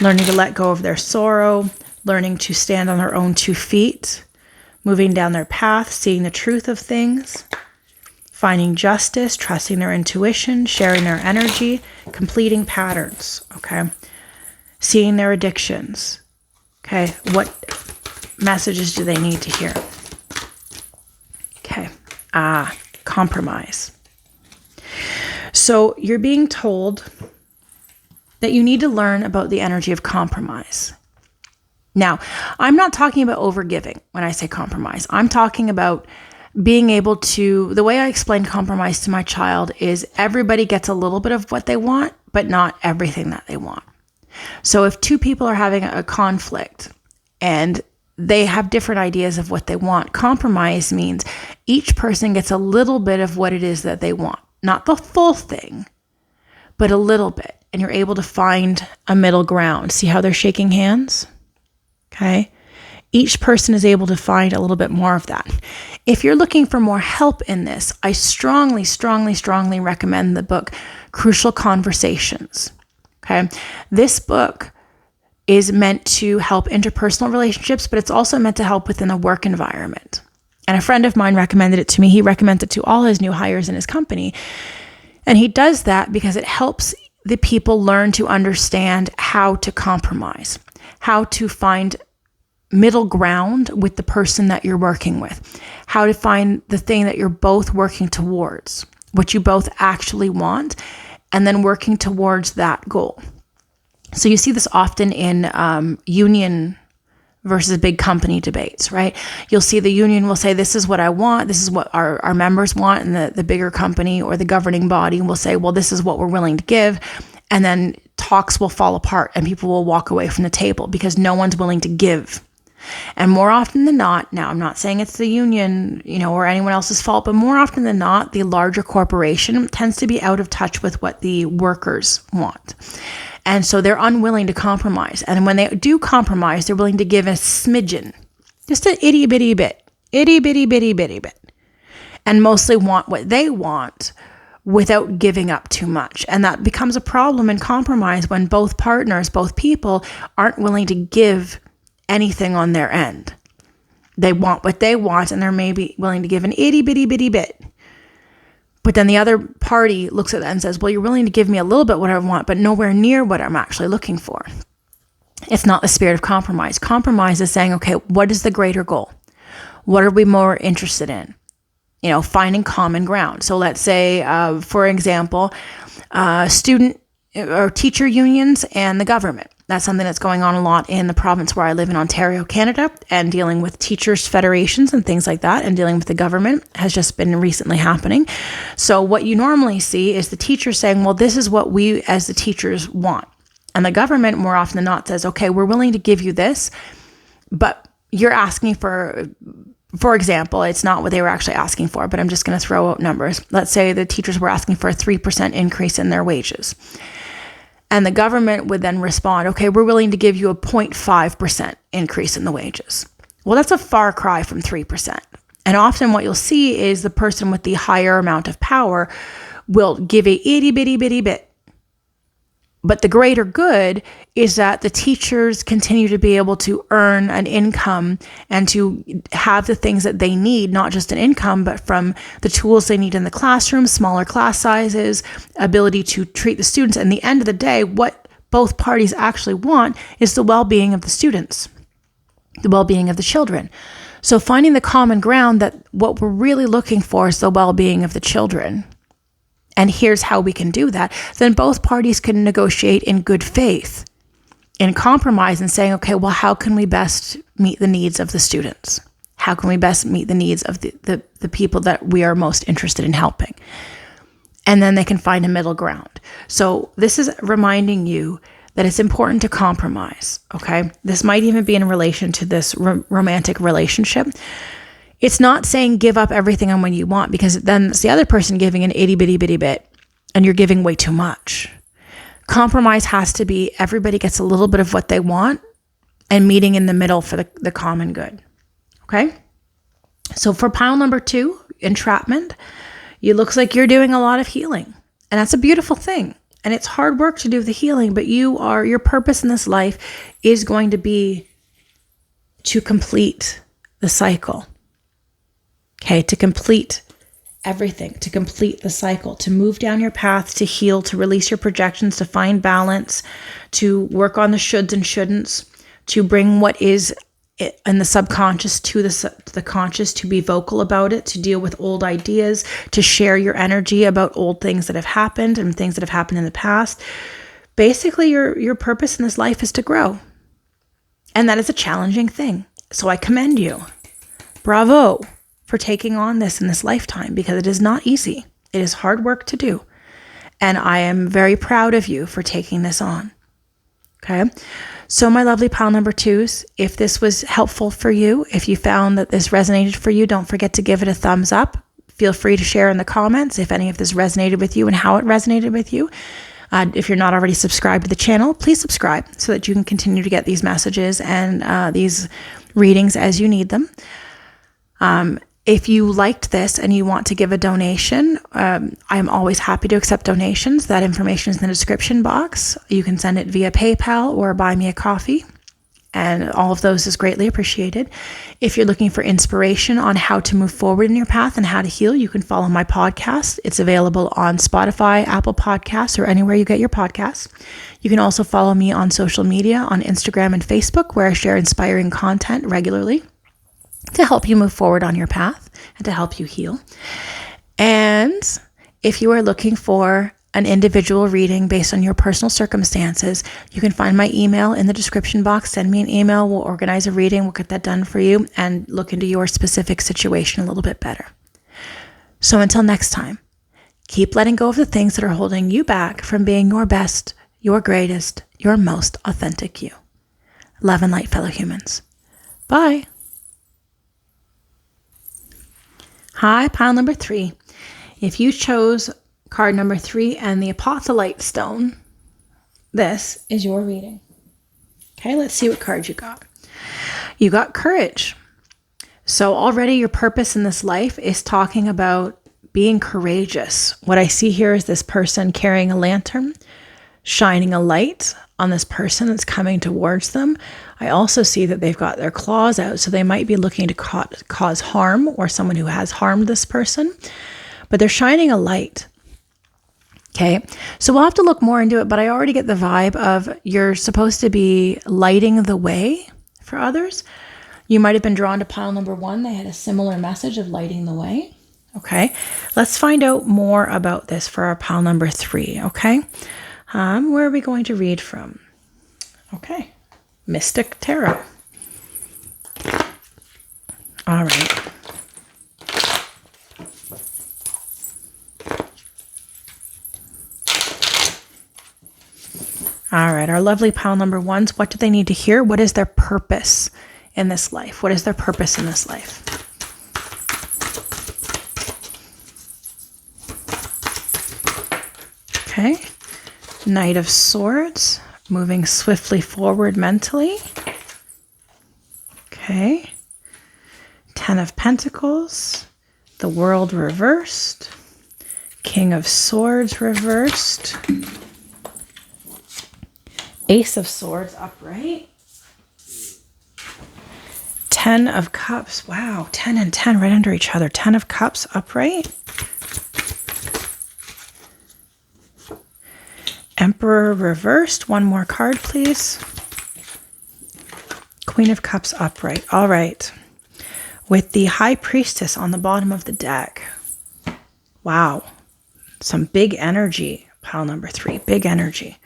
learning to let go of their sorrow, learning to stand on their own 2 feet, moving down their path, seeing the truth of things, finding justice, trusting their intuition, sharing their energy, completing patterns, okay? Seeing their addictions, okay? What messages do they need to hear? Okay. Compromise. So you're being told that you need to learn about the energy of compromise. Now, I'm not talking about overgiving when I say compromise. I'm talking about being able to, the way I explain compromise to my child is everybody gets a little bit of what they want, but not everything that they want. So if 2 people are having a conflict and they have different ideas of what they want, compromise means each person gets a little bit of what it is that they want. Not the full thing, but a little bit. And you're able to find a middle ground. See how they're shaking hands? Okay. Each person is able to find a little bit more of that. If you're looking for more help in this, I strongly, strongly, strongly recommend the book Crucial Conversations. Okay. This book is meant to help interpersonal relationships, but it's also meant to help within a work environment. And a friend of mine recommended it to me. He recommends it to all his new hires in his company. And he does that because it helps the people learn to understand how to compromise, how to find middle ground with the person that you're working with, how to find the thing that you're both working towards, what you both actually want, and then working towards that goal. So you see this often in union versus big company debates, right? You'll see the union will say, this is what I want, this is what our members want, and the bigger company or the governing body will say, well, this is what we're willing to give. And then talks will fall apart and people will walk away from the table because no one's willing to give. And more often than not, now I'm not saying it's the union, or anyone else's fault, but more often than not, the larger corporation tends to be out of touch with what the workers want. And so they're unwilling to compromise. And when they do compromise, they're willing to give a smidgen, just an itty bitty bit, and mostly want what they want without giving up too much. And that becomes a problem in compromise when both partners, both people aren't willing to give anything on their end. They want what they want and they're maybe willing to give an itty bitty bit. But then the other party looks at that and says, well, you're willing to give me a little bit what I want, but nowhere near what I'm actually looking for. It's not the spirit of compromise. Compromise is saying, okay, what is the greater goal? What are we more interested in? Finding common ground. So let's say, for example, student or teacher unions and the government. That's something that's going on a lot in the province where I live in Ontario, Canada, and dealing with teachers' federations and things like that, and dealing with the government has just been recently happening. So what you normally see is the teacher saying, well, this is what we as the teachers want. And the government more often than not says, okay, we're willing to give you this, but you're asking for example, it's not what they were actually asking for, but I'm just going to throw out numbers. Let's say the teachers were asking for a 3% increase in their wages. And the government would then respond, okay, we're willing to give you a 0.5% increase in the wages. Well, that's a far cry from 3%. And often what you'll see is the person with the higher amount of power will give a itty bitty bit. But the greater good is that the teachers continue to be able to earn an income and to have the things that they need, not just an income, but from the tools they need in the classroom, smaller class sizes, ability to treat the students. And at the end of the day, what both parties actually want is the well-being of the students, the well-being of the children. So finding the common ground that what we're really looking for is the well-being of the children. And here's how we can do that. Then both parties can negotiate in good faith, in compromise, and saying, okay, well, how can we best meet the needs of the students? How can we best meet the needs of the people that we are most interested in helping? And then they can find a middle ground. So this is reminding you that it's important to compromise, okay? This might even be in relation to this romantic relationship. It's not saying give up everything on what you want, because then it's the other person giving an itty bitty bit and you're giving way too much. Compromise has to be everybody gets a little bit of what they want and meeting in the middle for the common good. Okay? So for pile number 2, entrapment, it looks like you're doing a lot of healing. And that's a beautiful thing. And it's hard work to do the healing, but your purpose in this life is going to be to complete the cycle. Okay, to complete everything, to complete the cycle, to move down your path, to heal, to release your projections, to find balance, to work on the shoulds and shouldn'ts, to bring what is in the subconscious to the conscious, to be vocal about it, to deal with old ideas, to share your energy about old things that have happened and things that have happened in the past. Basically, your purpose in this life is to grow. And that is a challenging thing. So I commend you. Bravo for taking on this in this lifetime, because it is not easy. It is hard work to do. And I am very proud of you for taking this on. Okay. So my lovely pile number 2s, if this was helpful for you, if you found that this resonated for you, don't forget to give it a thumbs up. Feel free to share in the comments if any of this resonated with you and how it resonated with you. If you're not already subscribed to the channel, please subscribe so that you can continue to get these messages and these readings as you need them. If you liked this and you want to give a donation, I'm always happy to accept donations. That information is in the description box. You can send it via PayPal or buy me a coffee. And all of those is greatly appreciated. If you're looking for inspiration on how to move forward in your path and how to heal, you can follow my podcast. It's available on Spotify, Apple Podcasts, or anywhere you get your podcasts. You can also follow me on social media on Instagram and Facebook, where I share inspiring content regularly to help you move forward on your path and to help you heal. And if you are looking for an individual reading based on your personal circumstances, you can find my email in the description box. Send me an email. We'll organize a reading. We'll get that done for you and look into your specific situation a little bit better. So until next time, keep letting go of the things that are holding you back from being your best, your greatest, your most authentic you. Love and light, fellow humans. Bye. Hi, pile number 3. If you chose card number 3 and the Apotholite Stone, this is your reading. Okay, let's see what card you got. You got Courage. So already your purpose in this life is talking about being courageous. What I see here is this person carrying a lantern, shining a light on this person that's coming towards them. I also see that they've got their claws out, so they might be looking to cause harm or someone who has harmed this person, but they're shining a light. Okay, so we'll have to look more into it, but I already get the vibe of you're supposed to be lighting the way for others. You might have been drawn to pile number 1. They had a similar message of lighting the way. Okay, let's find out more about this for our pile number 3. Okay, where are we going to read from? Okay, Mystic Tarot. All right. All right, our lovely pile number 1s, what do they need to hear? What is their purpose in this life? What is their purpose in this life? Okay, Knight of Swords, moving swiftly forward mentally. Okay, 10 of Pentacles, the World reversed, King of Swords reversed, Ace of Swords upright, 10 of Cups. Wow, 10 and 10 right under each other. 10 of Cups upright. Emperor reversed. One more card, please. Queen of Cups upright. All right. With the High Priestess on the bottom of the deck. Wow. Some big energy. Pile number 3. Big energy.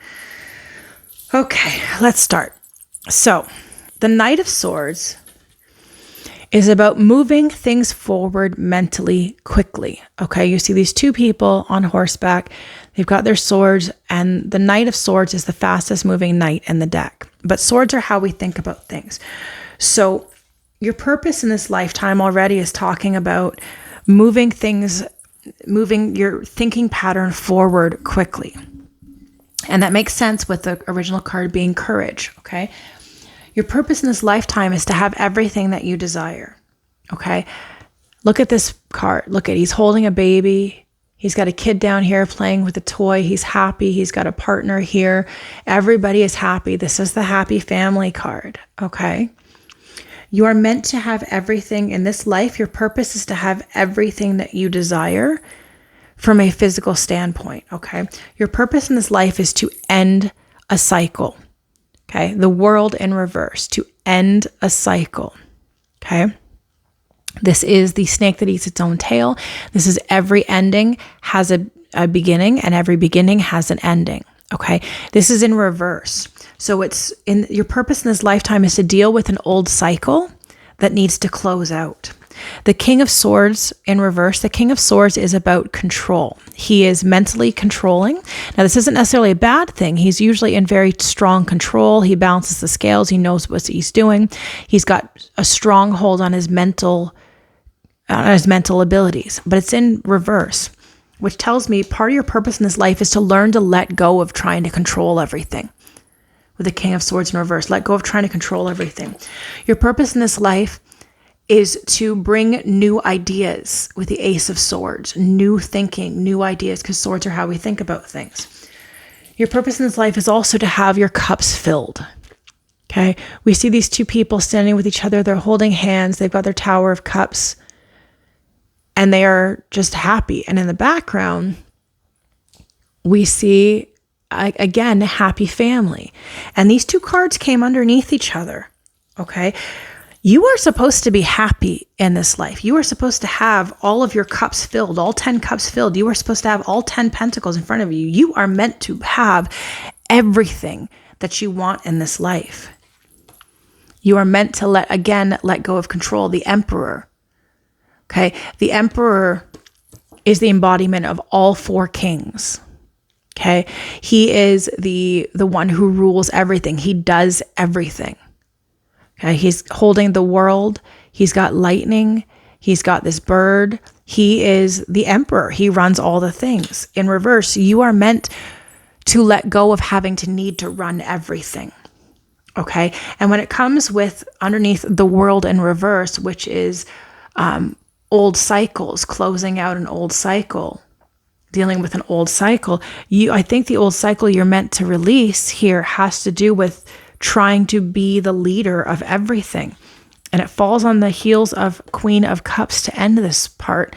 Okay, let's start. So, the Knight of Swords is about moving things forward mentally quickly. Okay, you see these two people on horseback. They've got their swords, and the Knight of Swords is the fastest moving knight in the deck. But swords are how we think about things. So your purpose in this lifetime already is talking about moving things, moving your thinking pattern forward quickly. And that makes sense with the original card being Courage, okay? Your purpose in this lifetime is to have everything that you desire, okay? Look at this card. Look at, he's holding a baby. He's got a kid down here playing with a toy. He's happy. He's got a partner here. Everybody is happy. This is the happy family card, okay? You are meant to have everything in this life. Your purpose is to have everything that you desire from a physical standpoint, okay? Your purpose in this life is to end a cycle, okay? The world in reverse, to end a cycle, okay? This is the snake that eats its own tail. This is every ending has a beginning, and every beginning has an ending, okay? This is in reverse. So it's in your purpose in this lifetime is to deal with an old cycle that needs to close out. The King of Swords in reverse, the King of Swords is about control. He is mentally controlling. Now, this isn't necessarily a bad thing. He's usually in very strong control. He balances the scales. He knows what he's doing. He's got a strong hold on his mental abilities, but it's in reverse, which tells me part of your purpose in this life is to learn to let go of trying to control everything. With the King of Swords in reverse, let go of trying to control everything. Your purpose in this life is to bring new ideas with the Ace of Swords, new thinking, new ideas, because swords are how we think about things. Your purpose in this life is also to have your cups filled. Okay, we see these two people standing with each other. They're holding hands. They've got their Tower of Cups, and they are just happy. And in the background, we see, again, a happy family. And these two cards came underneath each other. Okay. You are supposed to be happy in this life. You are supposed to have all of your cups filled, all 10 cups filled. You are supposed to have all 10 pentacles in front of you. You are meant to have everything that you want in this life. You are meant to let go of control. The Emperor. Okay. The Emperor is the embodiment of all 4 kings. Okay. He is the one who rules everything. He does everything. Okay. He's holding the world. He's got lightning. He's got this bird. He is the Emperor. He runs all the things. In reverse, you are meant to let go of having to need to run everything. Okay. And when it comes with underneath the world in reverse, which is old cycles, closing out an old cycle, dealing with an old cycle, I think the old cycle you're meant to release here has to do with trying to be the leader of everything. And it falls on the heels of Queen of Cups to end this part.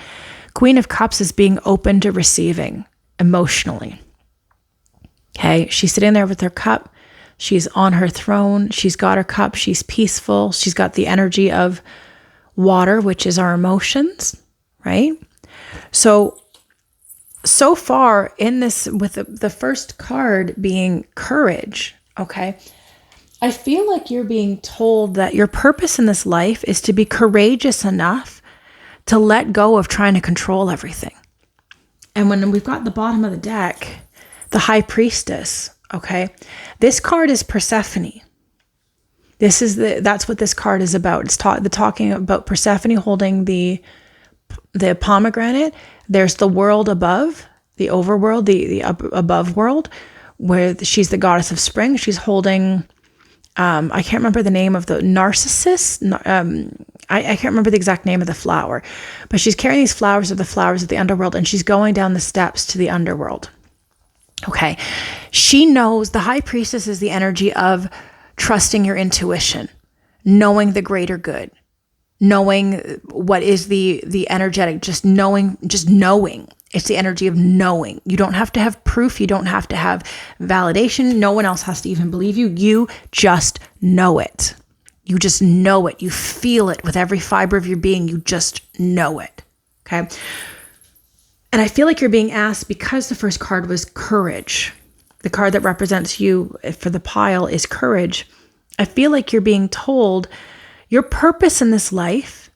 Queen of Cups is being open to receiving emotionally. Okay. She's sitting there with her cup. She's on her throne. She's got her cup. She's peaceful. She's got the energy of water, which is our emotions, right? So far in this, with the first card being courage, okay, I feel like you're being told that your purpose in this life is to be courageous enough to let go of trying to control everything. And when we've got the bottom of the deck, the High Priestess, okay, this card is Persephone. That's what this card is about. It's talking about Persephone holding the pomegranate. There's the world above, the overworld, the above world, where she's the goddess of spring. She's holding, I can't remember the name of the narcissus. I can't remember the exact name of the flower, but she's carrying these flowers of the underworld, and she's going down the steps to the underworld. Okay. She knows the High Priestess is the energy of trusting your intuition, knowing the greater good, knowing what is the energetic, just knowing. It's the energy of knowing. You don't have to have proof. You don't have to have validation. No one else has to even believe you. You just know it. You just know it. You feel it with every fiber of your being. You just know it. Okay. And I feel like you're being asked, because the first card was courage, the card that represents you for the pile is courage. I feel like you're being told your purpose in this life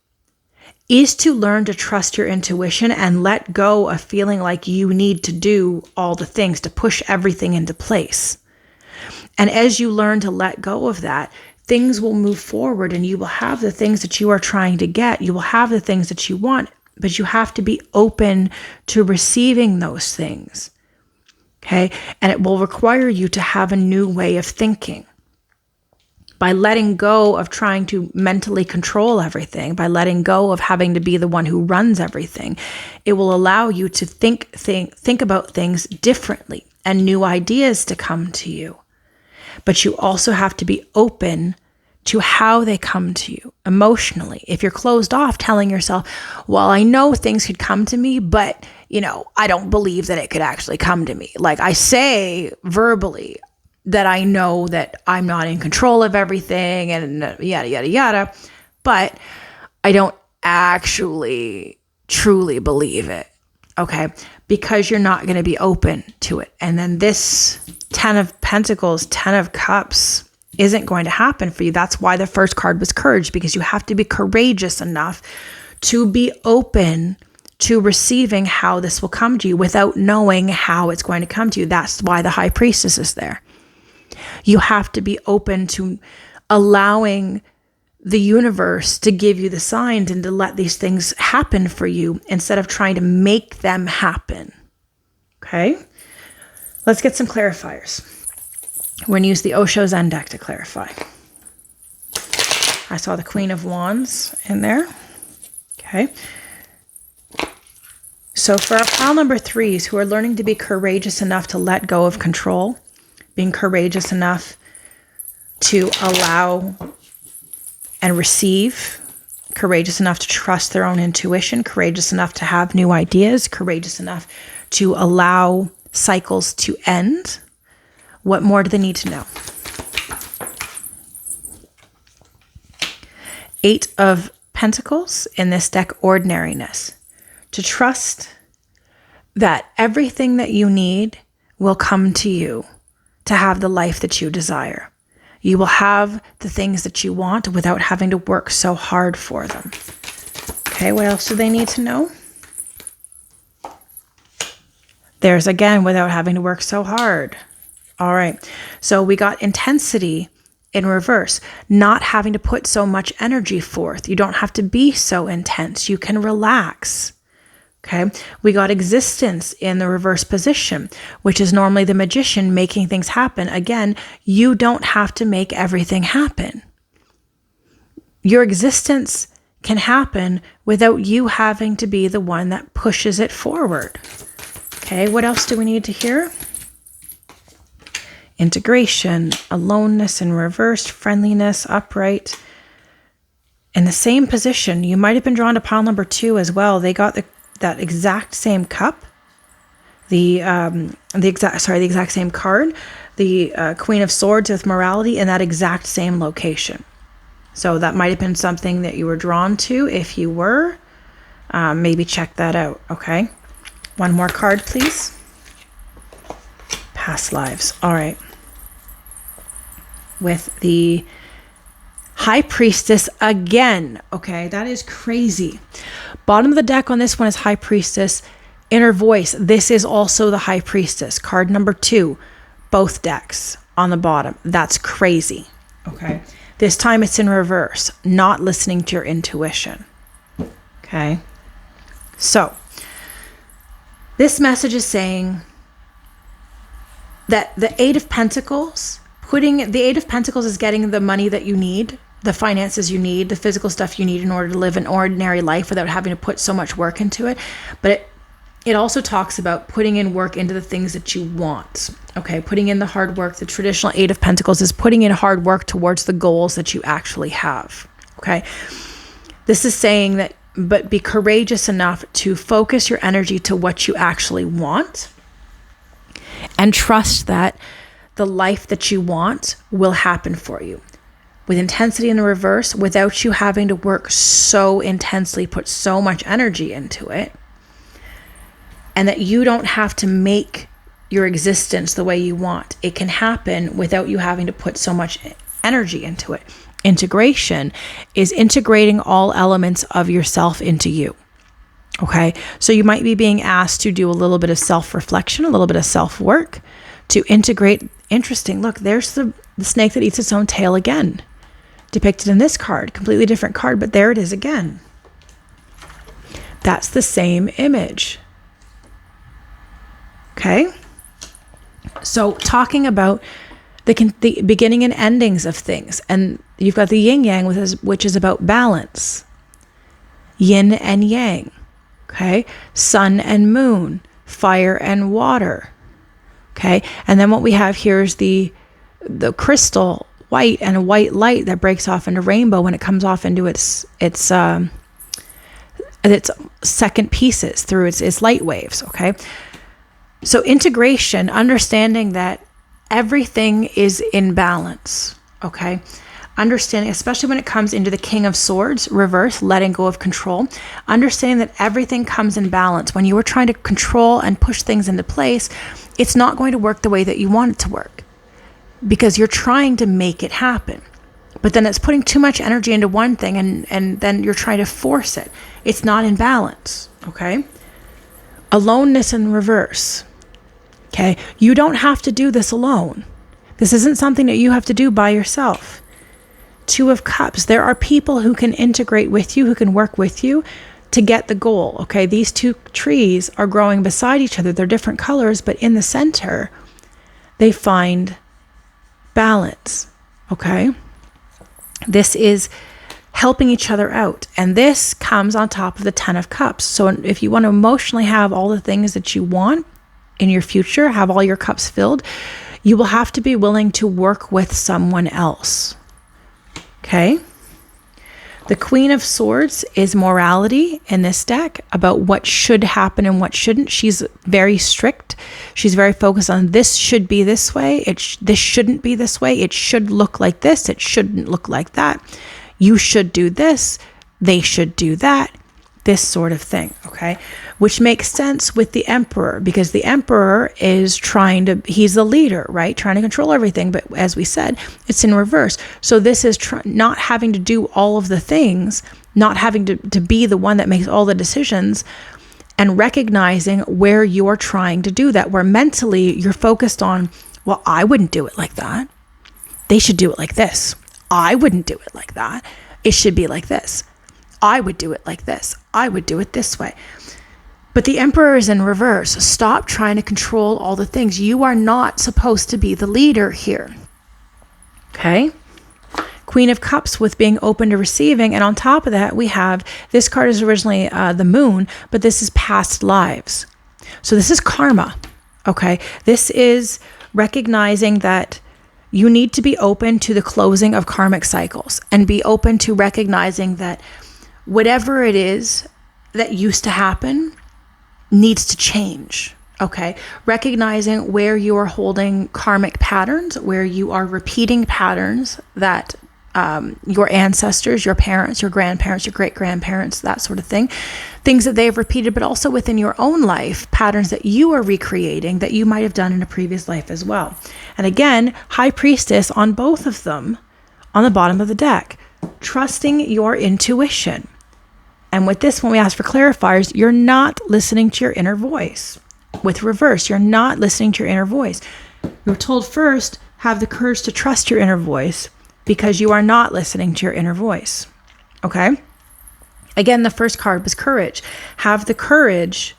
is to learn to trust your intuition and let go of feeling like you need to do all the things, to push everything into place. And as you learn to let go of that, things will move forward, and you will have the things that you are trying to get. You will have the things that you want, but you have to be open to receiving those things. Okay. And it will require you to have a new way of thinking. By letting go of trying to mentally control everything, by letting go of having to be the one who runs everything, it will allow you to think about things differently and new ideas to come to you. But you also have to be open to how they come to you emotionally. If you're closed off, telling yourself, well, I know things could come to me, but I don't believe that it could actually come to me. Like, I say verbally that I know that I'm not in control of everything and yada, yada, yada, but I don't actually truly believe it. Okay. Because you're not going to be open to it. And then this 10 of Pentacles, 10 of Cups isn't going to happen for you. That's why the first card was courage, because you have to be courageous enough to be open to receiving how this will come to you without knowing how it's going to come to you. That's why the High Priestess is there. You have to be open to allowing the universe to give you the signs and to let these things happen for you instead of trying to make them happen. Okay? Let's get some clarifiers. We're going to use the Osho Zen deck to clarify. I saw the Queen of Wands in there. Okay. So for our pile number 3s who are learning to be courageous enough to let go of control, being courageous enough to allow and receive, courageous enough to trust their own intuition, courageous enough to have new ideas, courageous enough to allow cycles to end. What more do they need to know? Eight of Pentacles in this deck, ordinariness. To trust that everything that you need will come to you to have the life that you desire. You will have the things that you want without having to work so hard for them. Okay, what else do they need to know? There's again, without having to work so hard. All right, so we got intensity in reverse, not having to put so much energy forth. You don't have to be so intense. You can relax. Okay, we got existence in the reverse position, which is normally the magician making things happen. Again, you don't have to make everything happen. Your existence can happen without you having to be the one that pushes it forward. Okay, what else do we need to hear? Integration, aloneness in reverse, friendliness, upright. In the same position, you might have been drawn to pile number 2 as well. They got that exact same cup, the exact same card, the Queen of Swords with morality in that exact same location. So that might have been something that you were drawn to. If you were, maybe check that out. Okay, one more card, please. Past lives. All right. With the High Priestess again. Okay, that is crazy. Bottom of the deck on this one is High Priestess. Inner Voice. This is also the High Priestess. Card number 2. Both decks on the bottom. That's crazy. Okay. This time it's in reverse. Not listening to your intuition. Okay. So, this message is saying that the Eight of Pentacles, the Eight of Pentacles is getting the money that you need, the finances you need, the physical stuff you need in order to live an ordinary life without having to put so much work into it. But it also talks about putting in work into the things that you want. Okay, putting in the hard work. The traditional Eight of Pentacles is putting in hard work towards the goals that you actually have. Okay, this is saying that, but be courageous enough to focus your energy to what you actually want and trust that the life that you want will happen for you. With intensity in the reverse, without you having to work so intensely, put so much energy into it, and that you don't have to make your existence the way you want. It can happen without you having to put so much energy into it. Integration is integrating all elements of yourself into you. Okay, so you might be being asked to do a little bit of self-reflection, a little bit of self-work to integrate. Interesting. Look, there's the snake that eats its own tail again, depicted in this card. Completely different card, but there it is again. That's the same image. Okay, so talking about the beginning and endings of things, and you've got the yin yang, which is about balance, yin and yang. Okay, sun and moon, fire and water. Okay, and then what we have here is the crystal white and a white light that breaks off into rainbow when it comes off into its second pieces through its light waves. Okay, so integration, understanding that everything is in balance. Okay, understanding, especially when it comes into the King of Swords, reverse, letting go of control, understanding that everything comes in balance. When you are trying to control and push things into place, it's not going to work the way that you want it to work because you're trying to make it happen. But then it's putting too much energy into one thing and then you're trying to force it. It's not in balance, okay? Aloneness in reverse, okay? You don't have to do this alone. This isn't something that you have to do by yourself. Two of Cups. There are people who can integrate with you, who can work with you to get the goal. Okay, these two trees are growing beside each other. They're different colors, but in the center, they find balance. Okay, this is helping each other out. And this comes on top of the Ten of Cups. So if you want to emotionally have all the things that you want in your future, have all your cups filled, you will have to be willing to work with someone else. Okay. The Queen of Swords is morality in this deck, about what should happen and what shouldn't. She's very strict. She's very focused on this should be this way. This shouldn't be this way. It should look like this. It shouldn't look like that. You should do this. They should do that. This sort of thing, okay? Which makes sense with the emperor, because the emperor is he's the leader, right? Trying to control everything. But as we said, it's in reverse. So this is not having to do all of the things, not having to be the one that makes all the decisions, and recognizing where you're trying to do that, where mentally you're focused on, well, I wouldn't do it like that. They should do it like this. I wouldn't do it like that. It should be like this. I would do it like this. I would do it this way. But the emperor is in reverse. Stop trying to control all the things. You are not supposed to be the leader here. Okay? Queen of Cups with being open to receiving. And on top of that, we have, this card is originally the moon, but this is past lives. So this is karma. Okay? This is recognizing that you need to be open to the closing of karmic cycles and be open to recognizing that whatever it is that used to happen needs to change, okay? Recognizing where you are holding karmic patterns, where you are repeating patterns that your ancestors, your parents, your grandparents, your great-grandparents, that sort of thing, things that they have repeated, but also within your own life, patterns that you are recreating that you might have done in a previous life as well. And again, High Priestess on both of them on the bottom of the deck, trusting your intuition. And with this, when we ask for clarifiers, you're not listening to your inner voice. With reverse, you're not listening to your inner voice. You're told first, have the courage to trust your inner voice, because you are not listening to your inner voice. Okay? Again, the first card was courage. Have the courage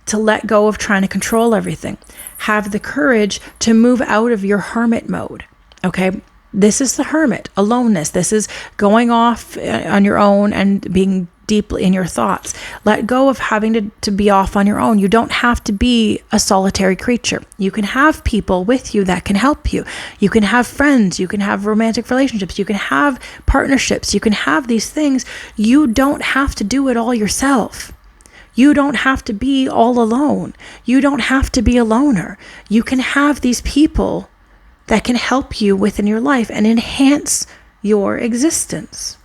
to let go of trying to control everything. Have the courage to move out of your hermit mode. Okay? This is the hermit, aloneness. This is going off on your own and being deeply in your thoughts. Let go of having to be off on your own. You don't have to be a solitary creature. You can have people with you that can help you. You can have friends. You can have romantic relationships. You can have partnerships. You can have these things. You don't have to do it all yourself. You don't have to be all alone. You don't have to be a loner. You can have these people that can help you within your life and enhance your existence.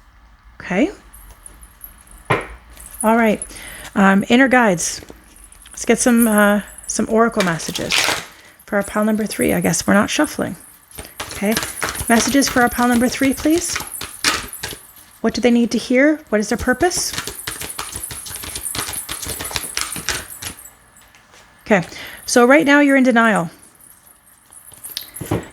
Okay? All right. Inner guides. Let's get some oracle messages for our pile number 3. I guess we're not shuffling. Okay. Messages for our pile number 3, please. What do they need to hear? What is their purpose? Okay. So right now you're in denial.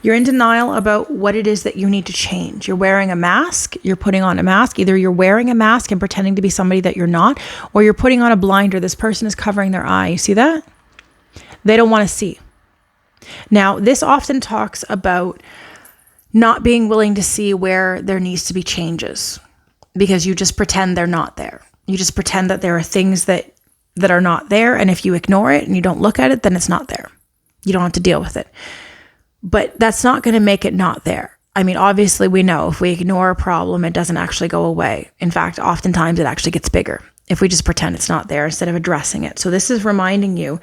You're in denial about what it is that you need to change. You're wearing a mask. You're putting on a mask. Either you're wearing a mask and pretending to be somebody that you're not, or you're putting on a blinder. This person is covering their eye. You see that? They don't want to see. Now, this often talks about not being willing to see where there needs to be changes, because you just pretend they're not there. You just pretend that there are things that are not there. And if you ignore it and you don't look at it, then it's not there. You don't have to deal with it. But that's not going to make it not there. I mean, obviously we know if we ignore a problem, it doesn't actually go away. In fact, oftentimes it actually gets bigger if we just pretend it's not there instead of addressing it. So this is reminding you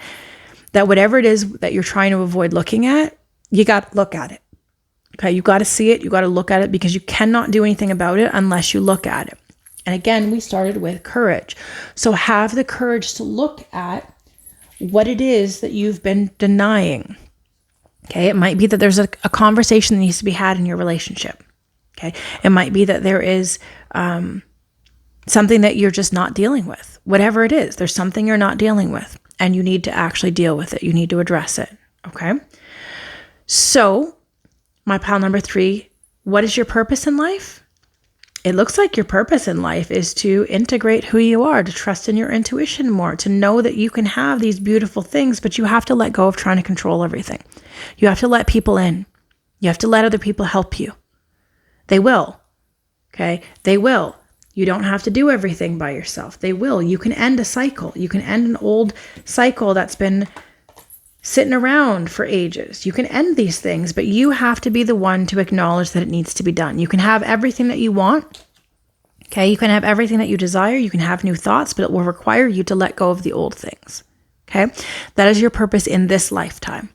that whatever it is that you're trying to avoid looking at, you got to look at it. Okay, you got to see it. You got to look at it, because you cannot do anything about it unless you look at it. And again, we started with courage. So have the courage to look at what it is that you've been denying. Okay, it might be that there's a conversation that needs to be had in your relationship. Okay, it might be that there is something that you're just not dealing with. Whatever it is, there's something you're not dealing with, and you need to actually deal with it. You need to address it. Okay, so my pile number 3, what is your purpose in life? It looks like your purpose in life is to integrate who you are, to trust in your intuition more, to know that you can have these beautiful things, but you have to let go of trying to control everything. You have to let people in. You have to let other people help you. They will. Okay? They will. You don't have to do everything by yourself. They will. You can end a cycle. You can end an old cycle that's been sitting around for ages. You can end these things, but you have to be the one to acknowledge that it needs to be done. You can have everything that you want. Okay, you can have everything that you desire. You can have new thoughts, but it will require you to let go of the old things. Okay, that is your purpose in this lifetime.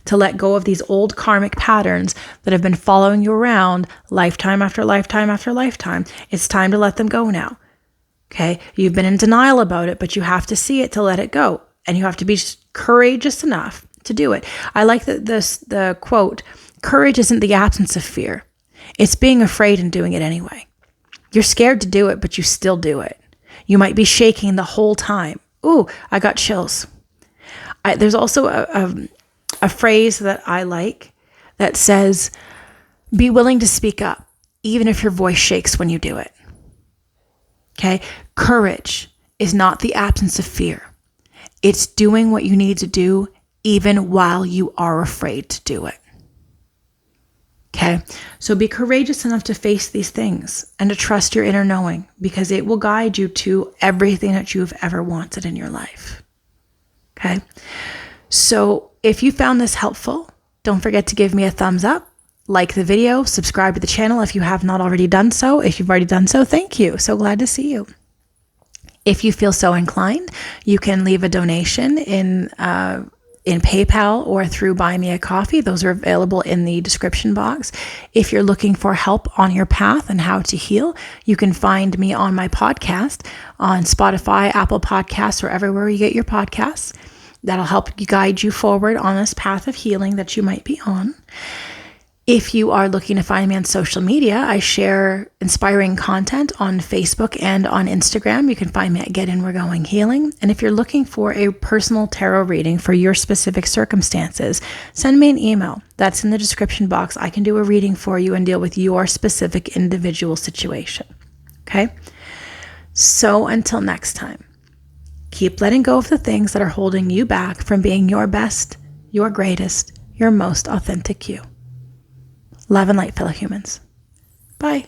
to let go of these old karmic patterns that have been following you around lifetime after lifetime after lifetime. It's time to let them go now. Okay? You've been in denial about it, but you have to see it to let it go. And you have to be courageous enough to do it. I like the quote, courage isn't the absence of fear. It's being afraid and doing it anyway. You're scared to do it, but you still do it. You might be shaking the whole time. Ooh, I got chills. There's also a phrase that I like that says, be willing to speak up, even if your voice shakes when you do it. Okay? Courage is not the absence of fear. It's doing what you need to do, even while you are afraid to do it. Okay? So be courageous enough to face these things and to trust your inner knowing, because it will guide you to everything that you've ever wanted in your life. Okay? So if you found this helpful, don't forget to give me a thumbs up, like the video, subscribe to the channel if you have not already done so. If you've already done so, thank you. So glad to see you. If you feel so inclined, you can leave a donation in PayPal or through Buy Me a Coffee. Those are available in the description box. If you're looking for help on your path and how to heal, you can find me on my podcast on Spotify, Apple Podcasts, or everywhere you get your podcasts. That'll help guide you forward on this path of healing that you might be on. If you are looking to find me on social media, I share inspiring content on Facebook and on Instagram. You can find me at Get In We're Going Healing. And if you're looking for a personal tarot reading for your specific circumstances, send me an email. That's in the description box. I can do a reading for you and deal with your specific individual situation. Okay? So until next time, keep letting go of the things that are holding you back from being your best, your greatest, your most authentic you. Love and light, fellow humans. Bye.